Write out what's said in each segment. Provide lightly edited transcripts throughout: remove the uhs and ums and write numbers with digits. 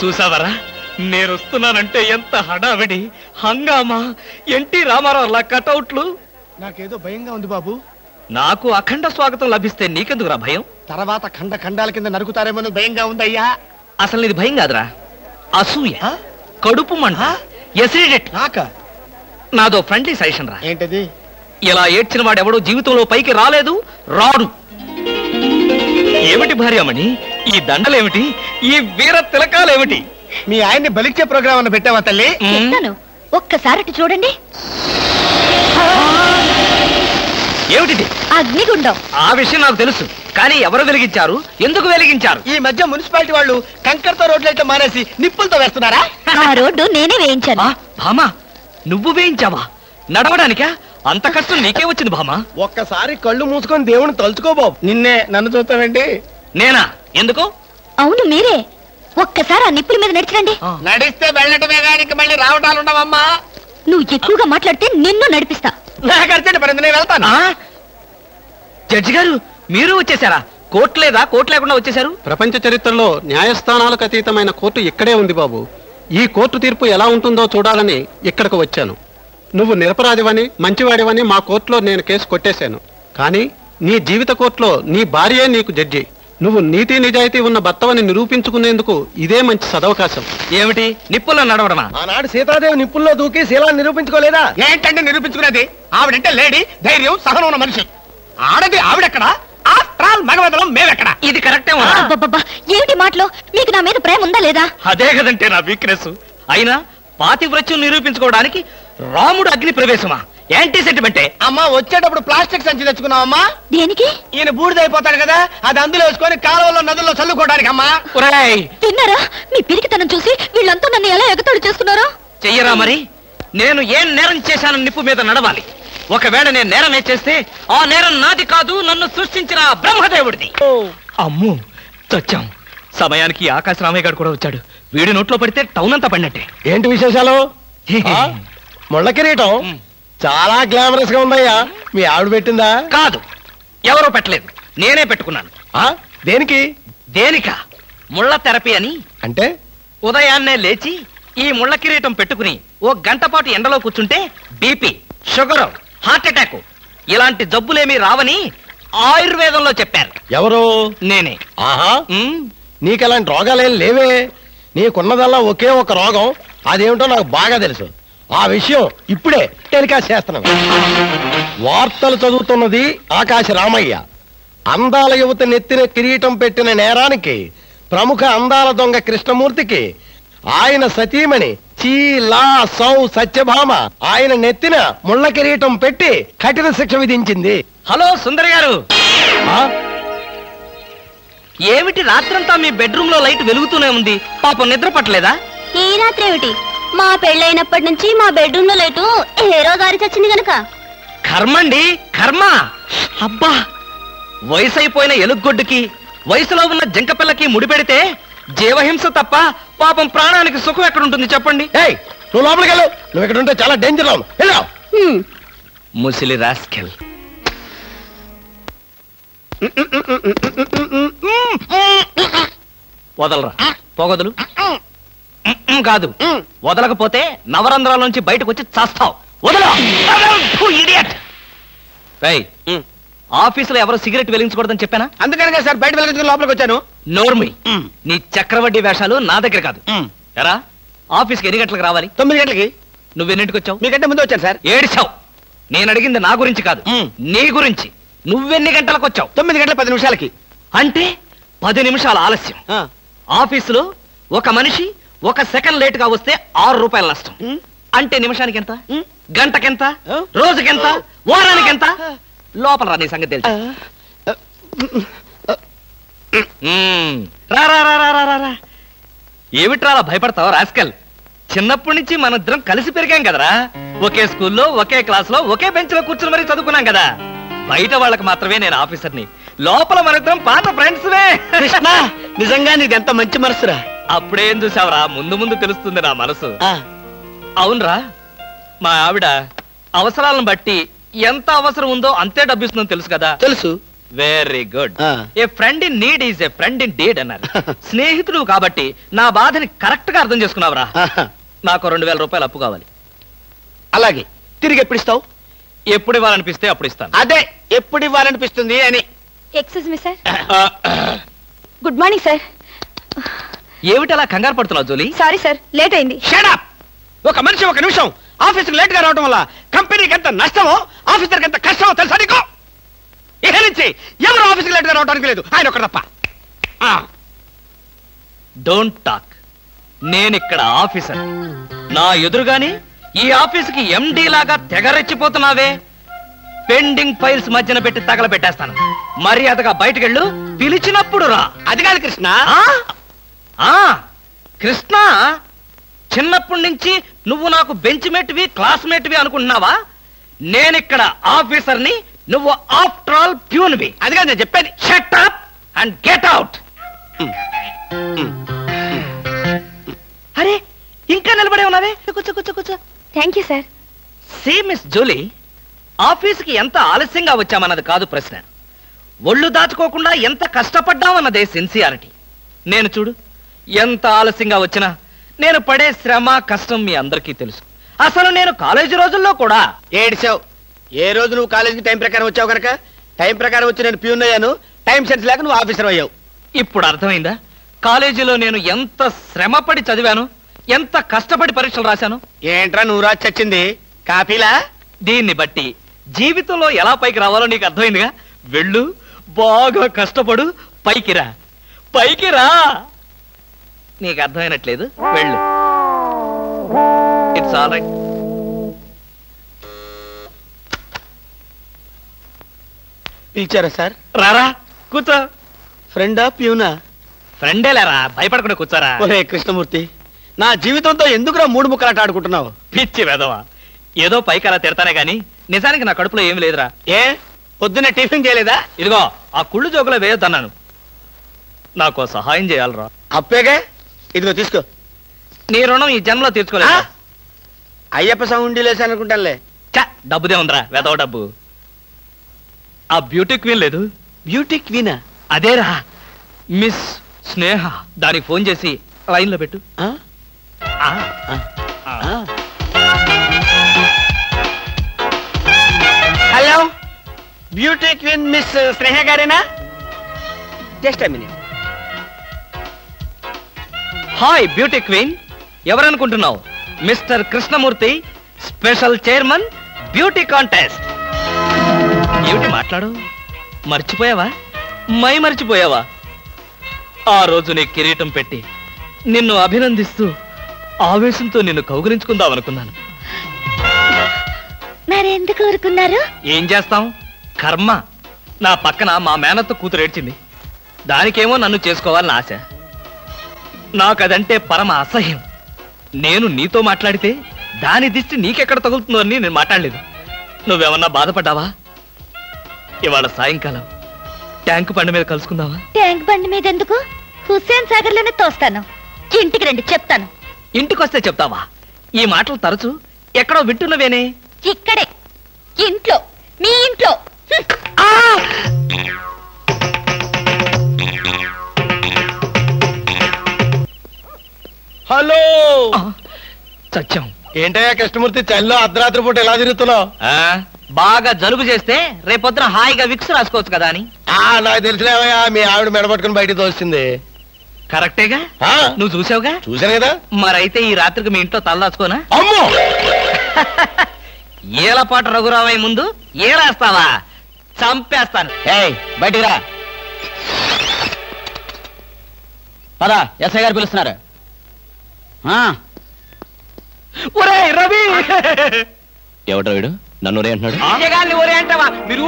చూసావరా, నేను వస్తున్నానంటే ఎంత హడావిడి, హంగామా, ఎన్టీ రామారావు కటౌట్లు. నాకేదో భయంగా ఉంది బాబు. నాకు అఖండ స్వాగతం లభిస్తే నీకెందుకురా భయం? తర్వాత ఖండ ఖండాల కింద నరుకుతారేమో భయంగా ఉందయ్యా. అసలు నీది భయం కాదురా, అసూయ, కడుపు మంట, ఎసిడిటీ. నాదో ఫ్రెండ్లీ సజెషన్ రా. ఏంటది? ఇలా ఏడ్చిన వాడెవడో జీవితంలో పైకి రాలేదు, రాడు. ఏమిటి భార్యమణి ఈ దండలేమిటి, ఈ వీర తిలకాలేమిటి? మీ ఆయన్ని బలిచ్చే ప్రోగ్రామ్ అన్న పెట్టావా తల్లి? ఒక్కసారి చూడండి. ఏమిటి? అగ్నిగుండం. ఆ విషయం నాకు తెలుసు, కానీ ఎవరు వెలిగించారు, ఎందుకు వెలిగించారు? ఈ మధ్య మున్సిపాలిటీ వాళ్ళు కంకర్తో రోడ్లైతే మానేసి నిప్పులతో వేస్తున్నారా? ఆ రోడ్డు నేనే వేయించాను. భామా, నువ్వు వేయించావా? నడవడానికా? అంత కష్టం నీకే వచ్చింది భామా? ఒక్కసారి కళ్ళు మూసుకొని దేవుని తలుచుకో బాబు. నిన్నే, నన్ను చూస్తావేంటి? నేనా? ఎందుకు? అవును మీరే. ఒక్కసారి ఆ నిప్పుల మీద నడిచిరండి. నడిస్తే వెళ్ళటమే కానీ మళ్ళీ రావటాలు ఉండవమ్మా. నువ్వు ఎక్కువగా మాట్లాడితే నిన్ను నడిపిస్తా. నాకు అర్జెంట్ పడింది, నేను వెళ్తాను. జడ్జి గారు, మీరు వచ్చేసారా? కోర్టు లేదా? కోర్టు లేకుండా వచ్చేసారు? ప్రపంచ చరిత్రలో న్యాయస్థానాలకు అతీతమైన కోర్టు ఇక్కడే ఉంది బాబు. ఈ కోర్టు తీర్పు ఎలా ఉంటుందో చూడాలని ఇక్కడికి వచ్చాను. నువ్వు నిరపరాధివని, మంచివాడివని మా కోర్టులో నేను కేసు కొట్టేశాను. కానీ నీ జీవిత కోర్టులో నీ భార్యే నీకు జడ్జి. నువ్వు నీతి నిజాయితీ ఉన్న భర్తవని నిరూపించుకునేందుకు ఇదే మంచి సదవకాశం. ఏమిటి నిప్పుల్లో నడవడమా? ఆనాడు సీతాదేవి నిప్పుల్లో దూకి శీలాన్ని నిరూపించుకోలేదా? ఏంటంటే నిరూపించుకునేది? ఆవిడంటే లేడీ, ధైర్యం, సహనం ఉన్న మనిషి. ఆడది ఆవిడెక్కడ, ఆఫ్టర్ ఆల్ మగవదలం మేమెక్కడ? ఇది కరెక్టే. ఏమిటి మాటలో? మీకు నా మీద ప్రేమ ఉందా లేదా? అదే కదంటే నా వీక్నెస్. అయినా పాతివ్రత్యం నిరూపించుకోవడానికి రాముడు అగ్ని ప్రవేశమా? యాంటీ సెంటిమెంటే. అమ్మా, వచ్చేటప్పుడు ప్లాస్టిక్ సంచి తెచ్చుకున్నావమ్మా. దేనికి? ఈయన బూడిదైపోతాడు కదా, అది అందులో వేసుకొని కాలువల్లో నదుల్లో చల్లుకోవడానికి అమ్మా. తిన్నారా? మీ పిరికితనం చూసి వీళ్ళంతా నన్ను ఎలా ఎగతాళి చేస్తున్నారో. చెయ్యరా మరి? నేను ఏం నేరం చేశానని నిప్పు మీద నడవాలి. ఒకవేళ నేను నేరం చేస్తే ఆ నేరం నాది కాదు, నన్ను సృష్టించిన బ్రహ్మదేవుడిది. అమ్మో, చచ్చాం. సమయానికి ఆకాశ రామయ్య గారు కూడా వచ్చాడు. వీడి నోట్లో పడితే టౌన్ అంతా పడినట్టే. ఏంటి విశేషాలు? ముళ్ళ కిరీటం చాలా గ్లామరస్ గా ఉందయ్యా. మీ ఆవిడ పెట్టిందా? కాదు, ఎవరో పెట్టలేదు, నేనే పెట్టుకున్నాను. దేనికి? దేనికా? ముళ్ళ థెరపీ అని. అంటే ఉదయాన్నే లేచి ఈ ముళ్ళ కిరీటం పెట్టుకుని ఓ గంట పాటు ఎండలో కూర్చుంటే బీపీ, షుగర్, హార్ట్ అటాక్ ఇలాంటి జబ్బులేమీ రావని ఆయుర్వేదంలో చెప్పారు. ఎవరు? నేనే. ఆహా, నీకు అలాంటి రోగాలేం లేవే. నీకున్నదల్లా ఒకే ఒక రోగం, అదేమిటో నాకు బాగా తెలుసు. ఆ విషయం ఇప్పుడే టెలికాస్ట్ చేస్తున్నాను. వార్తలు చదువుతున్నది ఆకాశ రామయ్య. అందాల యువత నెత్తిన కిరీటం పెట్టిన నేరానికి ప్రముఖ అందాల దొంగ కృష్ణమూర్తికి ఆయన సతీమణి చీలా సౌ సత్యభామ ఆయన నెత్తిన ముళ్ళ కిరీటం పెట్టి కఠిన శిక్ష విధించింది. హలో సుందరి గారు, ఏమిటి రాత్రంతా మీ బెడ్రూమ్ లో లైట్ వెలుగుతూనే ఉంది? పాపం నిద్ర పట్టలేదా? ఈ రాత్రి ఏమిటి? మా పెళ్ళైనప్పటి నుంచి మా బెడ్రూమ్ లో లైటు హీరో గారి చచ్చింది గనక. కర్మండి, కర్మ. అబ్బా, వయసు అయిపోయిన ఎలుగొడ్డుకి వయసులో ఉన్న జంకపిల్లకి ముడిపెడితే జీవహింస తప్ప పాపం ప్రాణానికి సుఖం ఎక్కడుంటుంది చెప్పండి? నువ్వు లోపలికి వెళ్ళు. నువ్వు ఇక్కడ ఉంటే చాలా డేంజర్. ముసిలి రాస్కెల్. వదలరా, పొగదులు. కాదు, వదలకపోతే నవరంధ్రాల నుంచి బయటకు వచ్చి చస్తావు. వదల. ఆఫీసులో ఎవరు సిగరెట్ వెలిగించకూడదని చెప్పానా? అందుకనే సార్ బయట వెలిగించుకుని లోపలికి వచ్చాను. నోర్మి, నీ చక్రవడ్డీ వేషాలు నా దగ్గర కాదు. ఎరా, ఆఫీస్కి ఎన్ని గంటలకు రావాలి? 9 గంటలకి. నువ్వెన్నింటికి వచ్చావు? మీకంటే ముందు వచ్చాను సార్. ఏడిచావు. నేను అడిగింది నా గురించి కాదు, నీ గురించి. నువ్వెన్ని గంటలకు వచ్చావు? 9 గంటల 10 నిమిషాలకి. అంటే 10 నిమిషాల ఆలస్యం. ఆఫీసులో ఒక మనిషి 1 సెకండ్ లేట్ గా వస్తే 6 రూపాయల నష్టం. అంటే నిమిషానికి ఎంత? గంటకెంత? రోజుకెంత? వారానికి ఎంత? లోపల రా, నీ సంగతి తెలుసు. ఏమిట్రా అలా భయపడతావు రాస్కల్? చిన్నప్పటి నుంచి మనిద్దరం కలిసి పెరిగాం కదరా. ఒకే స్కూల్లో, ఒకే క్లాస్ లో, ఒకే బెంచ్ లో కూర్చుని మరీ చదువుకున్నాం కదా. బయట వాళ్ళకి మాత్రమే నేను ఆఫీసర్ని, లోపల మనిద్దరం పాత ఫ్రెండ్స్వే. నిజంగా నీది ఎంత మంచి మనసురా. అప్పుడేం చూసావరా, ముందు ముందు తెలుస్తుంది నా మనసు. అవునరా, మా ఆవిడ అవసరాలను బట్టి ఎంత అవసరం ఉందో అంతే డబ్బిస్తుందని తెలుసు కదా. తెలుసు. Very good. ఆ. A friend in need is a friend in deed అన్నారు. స్నేహితుడు కాబట్టి నా బాధని కరెక్ట్ గా అర్థం చేసుకున్నావురా. నాకు 2000 రూపాయలు అప్పు కావాలి. అలాగే, తిరిగి ఎప్పుడు ఇస్తావు? ఎప్పుడు ఇవ్వాలనిపిస్తే అప్పుడు ఇస్తాను. అదే, ఎప్పుడు ఇవ్వాలనిపిస్తుంది అని. Excuse me sir. Good morning sir. ఏమిటి అలా కంగారు పడుతున్నావు జోలీ? సారీ సార్, లేట్ అయింది. Shut up! ఒక మనిషి ఒక నిమిషం ఆఫీస్కి లేట్ గా రావడం వల్ల కంపెనీకి ఎంత నష్టమో ఆఫీసర్కి ఎంత కష్టమో తెలుసా నీకు? ఇక నుంచి ఎవరు ఆఫీస్కి లేట్ గా రావడానికి లేదు, ఆయన ఒకటి తప్ప. Don't talk. నేనిక్కడ ఆఫీసర్. నా ఎదురుగాని ఈ ఆఫీసుకి ఎండి లాగా తెగరెచ్చిపోతున్నావే. పెండింగ్ ఫైల్స్ మధ్యన పెట్టి తగలబెట్టేస్తాను. మర్యాదగా బయటకెళ్ళు, పిలిచినప్పుడు రా. అది కాదు కృష్ణ. కృష్ణ, చిన్నప్పటి నుంచి నువ్వు నాకు బెంచ్ మేట్వి క్లాస్మేట్వి అనుకుంటున్నావా? నేనిక్కడ ఆఫీసర్ని, నువ్వు ఆఫ్టర్ ఆల్ ప్యూన్వి. అది కాదు నేను చెప్పేది. Shut up and get out. అరే, ఇంకా నిలబడే ఉన్నావే? కూర్చో కూర్చో కూర్చో. Thank you sir. See Miss Julie, ఆఫీస్కి ఎంత ఆలస్యంగా వచ్చామన్నది కాదు ప్రశ్న. ఒళ్ళు దాచుకోకుండా ఎంత కష్టపడ్డామన్నదే సిన్సియారిటీ. నేను చూడు, ఎంత ఆలస్యంగా వచ్చినా నేను పడే శ్రమ కష్టం మీ అందరికీ తెలుసు. అసలు నేను కాలేజీ రోజుల్లో కూడా ఏడిచావు. ఏ రోజు నువ్వు కాలేజీకి టైం ప్రకారం వచ్చావు కనుక టైం ప్రకారం వచ్చి నేను ప్యూన్ అయ్యాను. టైం సెన్స్ లేక నువ్వు ఆఫీసర్ అయ్యావు. ఇప్పుడు అర్థమైందా కాలేజీలో నేను ఎంత శ్రమపడి చదివాను, ఎంత కష్టపడి పరీక్షలు రాశాను? ఏంట్రా నువ్వు రాసి చచ్చింది? కాపీలా? దీన్ని బట్టి జీవితంలో ఎలా పైకి రావాలో నీకు అర్థమైందిగా. వెళ్ళు, బాగా కష్టపడు, పైకి రా. పైకి రా. నీకు అర్థమైనట్లేదు, వెళ్ళు. It's all right. పిలిచారా సార్? రారా, కూర్చో. ఫ్రెండా ప్యూనా? ఫ్రెండే లేరా, భయపడకుండా కూర్చోరా. ఒరే కృష్ణమూర్తి, నా జీవితంతో ఎందుకురా మూడు ముక్కలాట ఆడుకుంటున్నావు? పిచ్చి వెదవా, ఏదో పైకి అలా తిడతానే గాని నిజానికి నా కడుపులో ఏమి లేదురా. ఏ పొద్దున్న టిఫిన్ చేయలేదా? ఇదిగో ఆ కుళ్ళు జోకులో వేయొద్దన్నాను. నాకు సహాయం చేయాలరా. అప్పేగా, ఇదిగో తీసుకో. నీ రుణం ఈ జన్మలో తీర్చుకోలేదు. అయ్యప్ప సౌండి లేసానుకుంటానులే. డబ్బుదే ఉందిరా, వెదవ డబ్బు. ఆ బ్యూటీ క్వీన్ లేదు? బ్యూటీ క్వీనా? అదేరా, మిస్ స్నేహ. దానికి ఫోన్ చేసి లైన్లో పెట్టు. Hello, beauty queen miss Sneha గారేనా? Just minute. Hi beauty queen, ఎవరనుకుంటున్నావు? Mister Krishnamurthy, special chairman, beauty contest. ఏమిటి మాట్లాడు? మర్చిపోయావా? మర్చిపోయావా? ఆ రోజు నీ కిరీటం పెట్టి నిన్ను అభినందిస్తూ ఆవేశంతో నిన్ను కౌగిలించుకుందామనుకున్నాను. మరెందుకు ఊరుకున్నారు? ఏం చేస్తాం, కర్మ. నా పక్కన మా మేనత్త కూతురు ఏడ్చింది. దానికేమో నన్ను చేసుకోవాలని ఆశ. నాకదంటే పరమ అసహ్యం. నేను నీతో మాట్లాడితే దాని దిష్టి నీకెక్కడ తగులుతుందో అని నేను మాట్లాడలేదు. నువ్వేమన్నా బాధపడ్డావా? ఇవాళ సాయంకాలం ట్యాంక్ బండి మీద కలుసుకుందావా? ట్యాంక్ బండి మీద ఎందుకు? హుస్సేన్ సాగర్ లోనే తోస్తాను. ఇంటికి రండి, చెప్తాను. ఇంటికొస్తే చెప్తావా? ఈ మాటలు తరచు ఎక్కడో వింటున్నవేనే. ఇక్కడే, ఇంట్లో, మీ ఇంట్లో. హలో, సత్యం. ఏంటయ్యా కృష్ణమూర్తి, చల్లో అర్ధరాత్రి పూట ఎలా తిరుగుతున్నావు? బాగా జలుబు చేస్తే రేపొద్దున హాయిగా విక్స్ రాసుకోవచ్చు కదా అని. నాకు తెలిసినవయ్యా, మీ ఆవిడ మెడపట్టుకుని బయటికి తోస్తుంది. కరెక్టేగా, నువ్వు చూసావుగా. చూశాను కదా. మరైతే ఈ రాత్రికి మీ ఇంట్లో తలదాచుకోనా? అమ్మో, ఏలపాటు రఘురావయ్య ముందు ఏలేస్తావా? చంపేస్తాను. బయటికి రా. పదా, ఎస్ఐ గారు పిలుస్తున్నారు. ఒరేయ్ రవి! ఎవడ్రా వీడు? నన్ను ఒరే అంటున్నాడు. ఒరే అంటావా? మీరు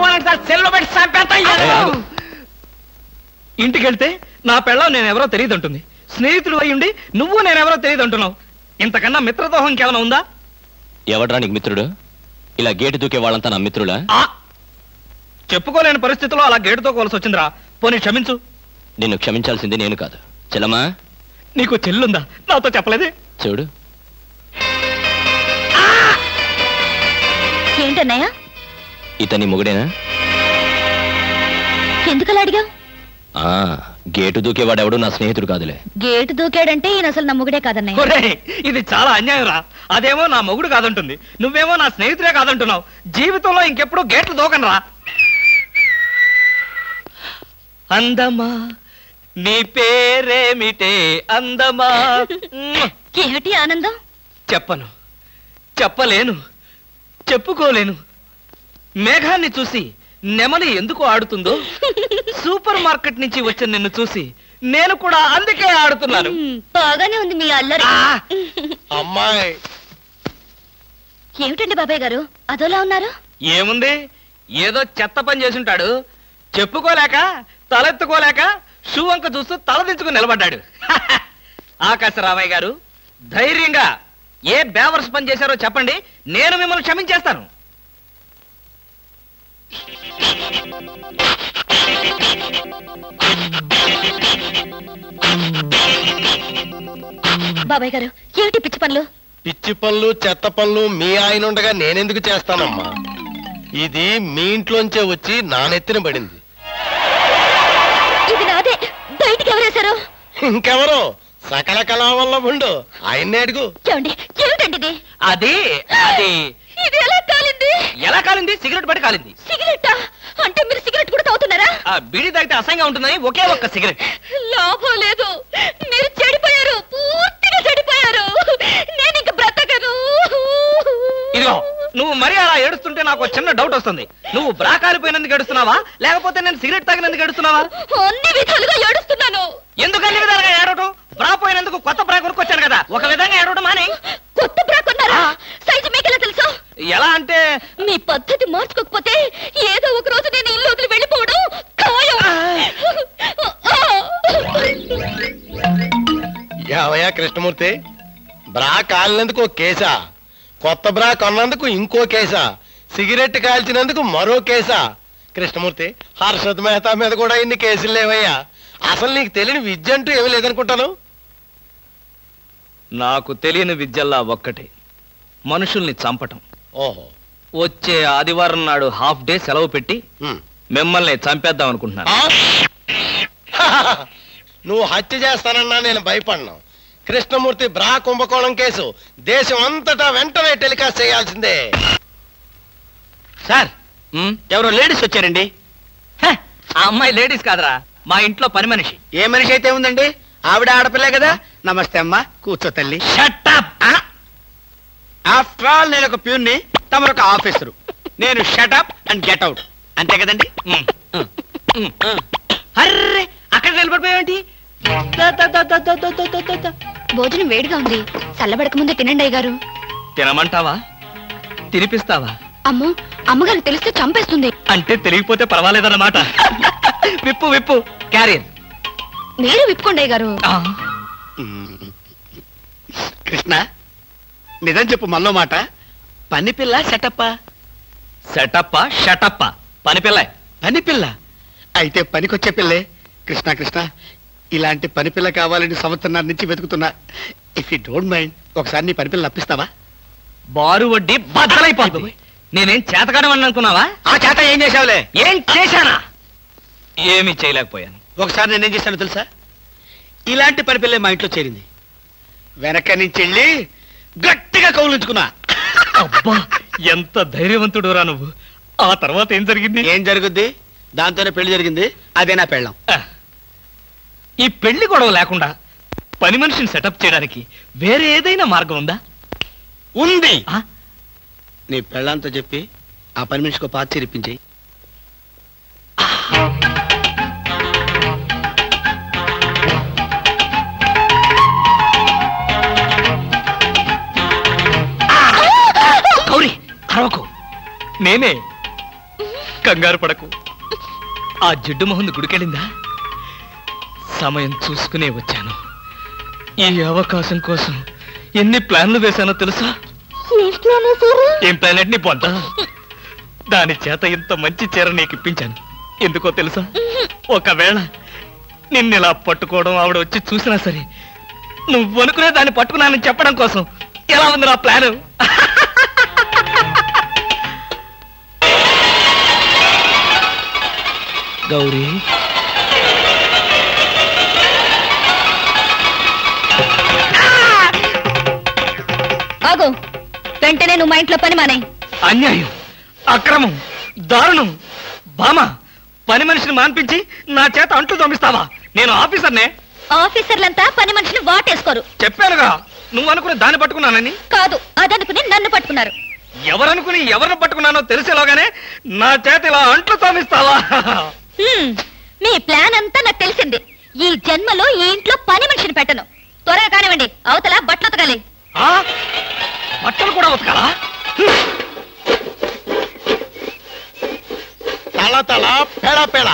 సెల్లో పెట్టి చంపేస్తాను. ఇంటికెళ్తే నా పెళ్ళం నేనెవరో తెలియదంటుంది. స్నేహితుడు అయ్యుండి నువ్వు నేనెవరో తెలియదంటున్నావు. ఇంతకన్నా మిత్రదోహం ఇంకేమైనా ఉందా? ఎవడ్రా నీకు మిత్రుడు? ఇలా గేటు దూకే వాళ్ళంతా నా మిత్రులా? చెప్పుకోలేని పరిస్థితిలో అలా గేటుతో కోల్సి వచ్చిందిరా. పోనీ క్షమించు. నిన్ను క్షమించాల్సింది నేను కాదు. చెల్లమ్మా, నీకు చెల్లుందా? నాతో చెప్పలేదే. చూడు, ఏంటన్నయ్య? ఇతని మొగుడేనా? ఎందుకలా అడిగావు? గేటు దూకేవాడెవడు నా స్నేహితుడు కాదులే. గేటు దూకాడంటే ఈయన అసలు నా మొగుడే కాదన్నయ్య. ఒరేయ్, ఇది చాలా అన్యాయం రా. అదేమో నా మొగుడు కాదంటుంది, నువ్వేమో నా స్నేహితుడే కాదంటున్నావు. జీవితంలో ఇంకెప్పుడు గేట్లు దూకను రా. అందమా నీ పేరేమిటే అందమా? ఏమిటి ఆనందం? చెప్పను, చెప్పలేను, చెప్పుకోలేను. మేఘాన్ని చూసి నెమలి ఎందుకు ఆడుతుందో, సూపర్ మార్కెట్ నుంచి వచ్చిన నిన్ను చూసి నేను కూడా అందుకే ఆడుతున్నాను. బాగానే ఉంది మీ అల్లరి. అమ్మాయి ఏమిటండి బాబాయ్ గారు అదోలా ఉన్నారు? ఏముంది, ఏదో చెత్త పని చేసుంటాడు. చెప్పుకోలేక తలెత్తుకోలేక షూ వంక చూస్తూ తలదించుకుని నిలబడ్డాడు. ఆకాశరామయ్య గారు, ధైర్యంగా ఏ బేవర్స్ పని చేశారో చెప్పండి, నేను మిమ్మల్ని క్షమించేస్తాను. బాబాయ్ గారు ఏమిటి పిచ్చి పనులు? పిచ్చి పనులు చెత్త పనులు మీ ఆయన ఉండగా నేనెందుకు చేస్తానమ్మా? ఇది మీ ఇంట్లోంచే వచ్చి నా నెత్తిన పడింది. ఇది నాదే, బయటికి ఎవరేశారు? ఇంకెవరో సకల కళా వల్ల ఉండు ఆయన్నే అడుగు. ఏమండి ఏమిటండి ఇది? అది అది ఇది ఎలా కాలింది? ఎలా కాలింది? సిగరెట్ పడి కాలింది. సిగరెట్టా? అంటే మీరు సిగరెట్ కూడా తాగుతున్నారా? ఆ బీడీ తాగితే అసహ్యంగా ఉంటుందని ఒకే ఒక్క సిగరెట్. లాభం లేదు, మీరు చెడిపోయారు, పూర్తిగా చెడిపోయారు. నేను ఇంక బ్రతకను. ఇదిగో, నువ్వు మరీ అలా ఏడుస్తుంటే నాకు చిన్న డౌట్ వస్తుంది. నువ్వు బ్రా కాలిపోయినందుకు ఏడుస్తున్నావా, లేకపోతే నేను సిగరెట్ తాగినందుకు ఏడుస్తున్నావా? అన్ని విధాలుగా ఏడుస్తున్నాను. ఎందుకు అన్ని విధాలుగా ఏడవటం? బ్రా పోయినందుకు కొత్త బ్రా కొనుక్కొచ్చాను కదా, ఒక విధంగా ఏడవడం మానే. కొత్త బ్రా కొన్నారా? సైజు మీకెలా తెలుసు? ఎలా అంటే, మీ పద్ధతి మార్చుకోకపోతే ఏదో ఒక రోజు నేను ఇల్లు వదిలి వెళ్ళిపోవడం ఖాయం. యావయ్యా కృష్ణమూర్తి, బ్రా కాలినందుకు ఒక కేసా, కొత్త బ్రా కొన్నందుకు ఇంకో కేసా, సిగరెట్ కాల్చినందుకు మరో కేసా? కృష్ణమూర్తి, హర్షద్ మెహతా మీద కూడా ఇన్ని కేసులు లేవయ్యా. అసలు నీకు తెలియని విద్య అంటూ ఏమీ లేదనుకుంటాను. నాకు తెలియని విద్యల్లా ఒక్కటే, మనుషుల్ని చంపటం. ఓహో, వచ్చే ఆదివారం నాడు హాఫ్ డే సెలవు పెట్టి ఉమ్. మిమ్మల్ని చంపేద్దాం అనుకుంటున్నాను. నువ్వు హత్య చేస్తానన్నా నేను భయపడ్ను. కృష్ణమూర్తి బ్రా కుంభకోణం కేసు దేశం అంతటా వెంటనే టెలికాస్ట్ చేయాల్సిందే. సార్, ఎవరో లేడీస్ వచ్చారండి. ఆ అమ్మాయి లేడీస్ కాదురా, మా ఇంట్లో పని మనిషి. ఏ మనిషి అయితే ఉందండి, ఆవిడ ఆడపిల్లే కదా. నమస్తే అమ్మా, కూర్చో తల్లి. Shut up! ఆఫ్టర్ ఆల్ నేను ఒక ప్యూన్ని, తమరొక ఆఫీసరు. నేను షటప్ అండ్ గెట్ అవుట్, అంతే కదండి. అర్రే, అక్కడ నిలబడిపోయావేంటి? భోజనం వేడిగా ఉంది, చల్లబడక ముందే తినండి అయ్యగారు. తినమంటావా, తినిపిస్తావా? అమ్మో, అమ్మగారికి తెలిస్తే చంపేస్తుంది. అంటే తెలియకపోతే పర్వాలేదన్నమాట. విప్పు విప్పు, క్యారియర్. మీరు విప్పుకోండి అయ్యగారు. కృష్ణ, నిజం చెప్పు, మనలో మాట. పని పిల్ల సెటప్పా? సెటప్ప షటప్ప, పని పిల్ల. పని పిల్ల అయితే పనికొచ్చే పిల్లే. కృష్ణ కృష్ణ, ఇలాంటి పని పిల్ల కావాలని సంవత్సరం నుంచి వెతుకుతున్నా. ఇఫ్ యూ డోంట్ మైండ్, ఒకసారి నీ పని పిల్ల అప్పిస్తావా? బారు వడ్డీ బద్దలైపోతుంది. నేనేం చేతకాడమని అనుకున్నావా? ఆ చేత ఏం చేసావులే? ఏం చేశానా? ఏమీ చేయలేకపోయాను. ఒకసారి నేనేం చేశాను తెలుసా? ఇలాంటి పని పిల్లే మా ఇంట్లో చేరింది. వెనక నుంచి వెళ్ళి గట్టిగా కౌలించుకున్నా. అబ్బా, ఎంత ధైర్యవంతుడు రా నువ్వు. ఆ తర్వాత ఏం జరిగింది? ఏం జరుగుద్ది? దాంతోనే పెళ్లి జరిగింది. అదే నా పెళ్ళం. ఈ పెళ్లి గొడవ లేకుండా పని మనిషిని సెటప్ చేయడానికి వేరే ఏదైనా మార్గం ఉందా? ఉంది. ఆ? నీ పెళ్ళంతో చెప్పి ఆ పని మనిషికి పాత చిరిపించి. గౌరీ, అరవకు. నేనే. కంగారు పడకు. ఆ జిడ్డు మొహంది గుడికెళ్ళిందా? సమయం చూసుకునే వచ్చాను. ఈ అవకాశం కోసం ఎన్ని ప్లాన్లు వేశానో తెలుసా? ఏం ప్లాన్ అంటే నీ పొంత? దాని చేత ఇంత మంచి చీర నీకు ఇప్పించాను. ఎందుకో తెలుసా? ఒకవేళ నిన్నిలా పట్టుకోవడం ఆవిడ వచ్చి చూసినా సరే, నువ్వు అనుకునే దాన్ని పట్టుకున్నానని చెప్పడం కోసం. ఎలా ఉంది నా ప్లాను? గౌరీ ఆగు, వెంటనే నువ్వు మా ఇంట్లో పని మానే. అన్యాయం, అక్రమం, దారుణం. బామ, పని మనిషిని మాన్పించి నా చేత అంట్లు తోమిస్తావా? నేను ఆఫీసర్నే. ఆఫీసర్లంతా పని మనిషిని వాటేసుకోరు. చెప్పానుగా, నువ్వు అనుకుని దాన్ని పట్టుకున్నానని. కాదు, అదనుకుని నన్ను పట్టుకున్నారు. ఎవరనుకుని ఎవరిని పట్టుకున్నానో తెలిసేలోగానే నా చేత ఇలా అంట్లు తోమిస్తావా? మీ ప్లాన్ అంతా నాకు తెలిసింది. ఈ జన్మలో ఈ ఇంట్లో పని మనిషిని పెట్టను. త్వరగా కానివ్వండి, అవతల బట్టలు ఉతకాలి. బట్టలు కూడా ఉతకాలా? తల తల పెడ పెడ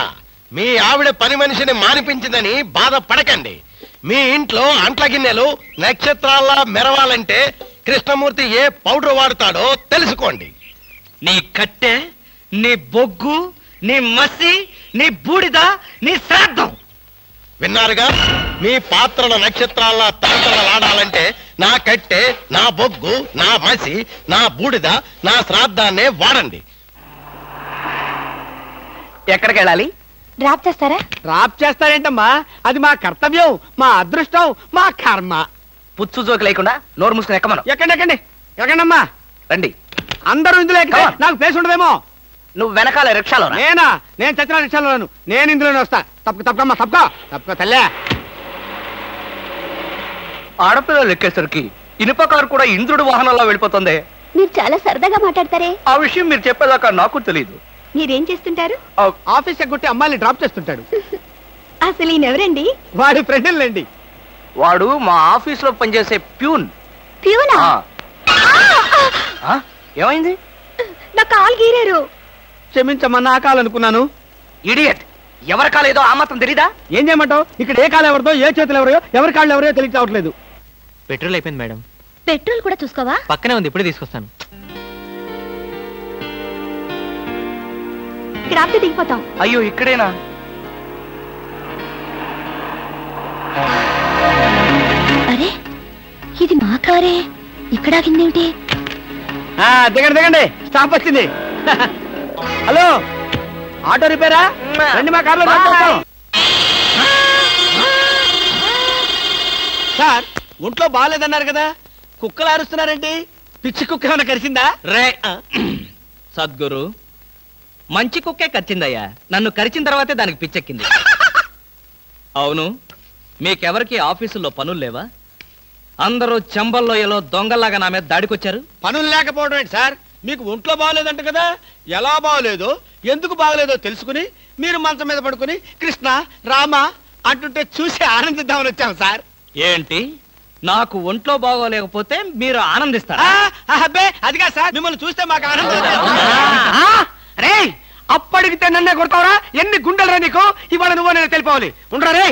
మీ ఆవిడ పని మనిషిని మానిపించిందని బాధపడకండి. మీ ఇంట్లో అంట్ల గిన్నెలు నక్షత్రాల్లా మెరవాలంటే కృష్ణమూర్తి ఏ పౌడర్ వాడతాడో తెలుసుకోండి. నీ కట్టె, నీ బొగ్గు, నీ మసి, నీ బూడిద, నీ శ్రాద్ధం. విన్నారుగా, మీ పాత్రల నక్షత్రాల్లా తలతలలాడాలంటే నా కట్టె, నా బొగ్గు, నా మసి, నా బూడిద, నా శ్రాద్ధాన్నే వాడండి. ఎక్కడికి వెళ్ళాలి? డ్రాప్ చేస్తారా? డ్రాప్ చేస్తారేంటమ్మా? అది మా కర్తవ్యం, మా అదృష్టం, మా కర్మ. పుచ్చు జోకి లేకుండా నోరు మూసుకుని ఎక్కమను. ఎక్కండి ఎక్కండమ్మా. రండి. అందరూ ఇందులో ఎక్కితే నాకు ప్లేస్ ఉండదేమో. నువ్వు వెనకాల రిక్షాలో రా. నేనా? నేను చచ్చిన రిక్షాలోను. నేను ఇందులోనే వస్తా. తప్పకమ్మా, తప్పక తల్లే. ఆడపిల్లలు ఎక్కేసరికి ఇనుప కారు కూడా ఇంద్రుడు వాహనంలో వెళ్ళిపోతుంది. మీరు చాలా సరదాగా మాట్లాడతారే. ఆ విషయం మీరు చెప్పేదాకా నాకు తెలియదు. మీరేం చేస్తుంటారు? ఆఫీస్ ఎగ్గొట్టి అమ్మాయిని డ్రాప్ చేస్తుంటాడు. అసలు ఈయనెవరండి? వాడి ఫ్రెండ్లండి. వాడు మా ఆఫీస్ లో పనిచేసే ప్యూన్. ప్యూనా? ఏమైంది? నా కాలు గీరారు. క్షమించమ్మా, నా కాలనుకున్నాను. ఇడియట్, ఎవరి కాలేదో ఆ మాత్రం తెలీదా? ఏం చేయమంటావు? ఇక్కడ ఏ కాలు ఎవరిదో, ఏ చేతులు ఎవరో, ఎవరి కాళ్ళు ఎవరో తెలియక రావట్లేదు. పెట్రోల్ అయిపోయింది మేడం. పెట్రోల్ కూడా చూసుకోవా? పక్కనే ఉంది, ఇప్పుడే తీసుకొస్తాను. ఇక్కడ ఆపితే దిగిపోతాం. అయ్యో, ఇక్కడేనా? అరే, ఇది మా కారే. ఇక్కడ ఆగిందేమిటి? దిగండి, స్టాప్ వచ్చింది. హలో, ఆటో రిపేరా? రండి, మా కార్లో సార్. ఒంట్లో బాగాలేదన్నారు కదా, కుక్కలు అరుస్తున్నారేంటి? పిచ్చి కుక్క ఏమైనా కరిచిందా? రే సద్గురు, మంచి కుక్కే కరిచిందయ్యా. నన్ను కరిచిన తర్వాతే దానికి పిచ్చెక్కింది. అవును, మీకెవరికి ఆఫీసుల్లో పనులు లేవా? అందరూ చెంబల్లోయలో దొంగల్లాగా నా మీద దాడికొచ్చారు. పనులు లేకపోవడం ఏంటి సార్? మీకు ఒంట్లో బాగోలేదంట కదా, ఎలా బాగోలేదో, ఎందుకు బాగోలేదో తెలుసుకుని మీరు మంచం మీద పడుకుని కృష్ణ రామ అంటుంటే చూసి ఆనందిద్దామని వచ్చాం సార్. ఏంటి, నాకు ఒంట్లో బాగోలేకపోతే మీరు ఆనందిస్తారా? అబ్బే, అదిగా సార్, మిమ్మల్ని చూస్తే మాకు ఆనందం. రే, అప్పడిగితే నన్నే కొడతావరా? ఎన్ని గుండెలరా నీకు? ఇవాళ నువ్వు నేను తెలిపోవాలి. ఉండరా రే.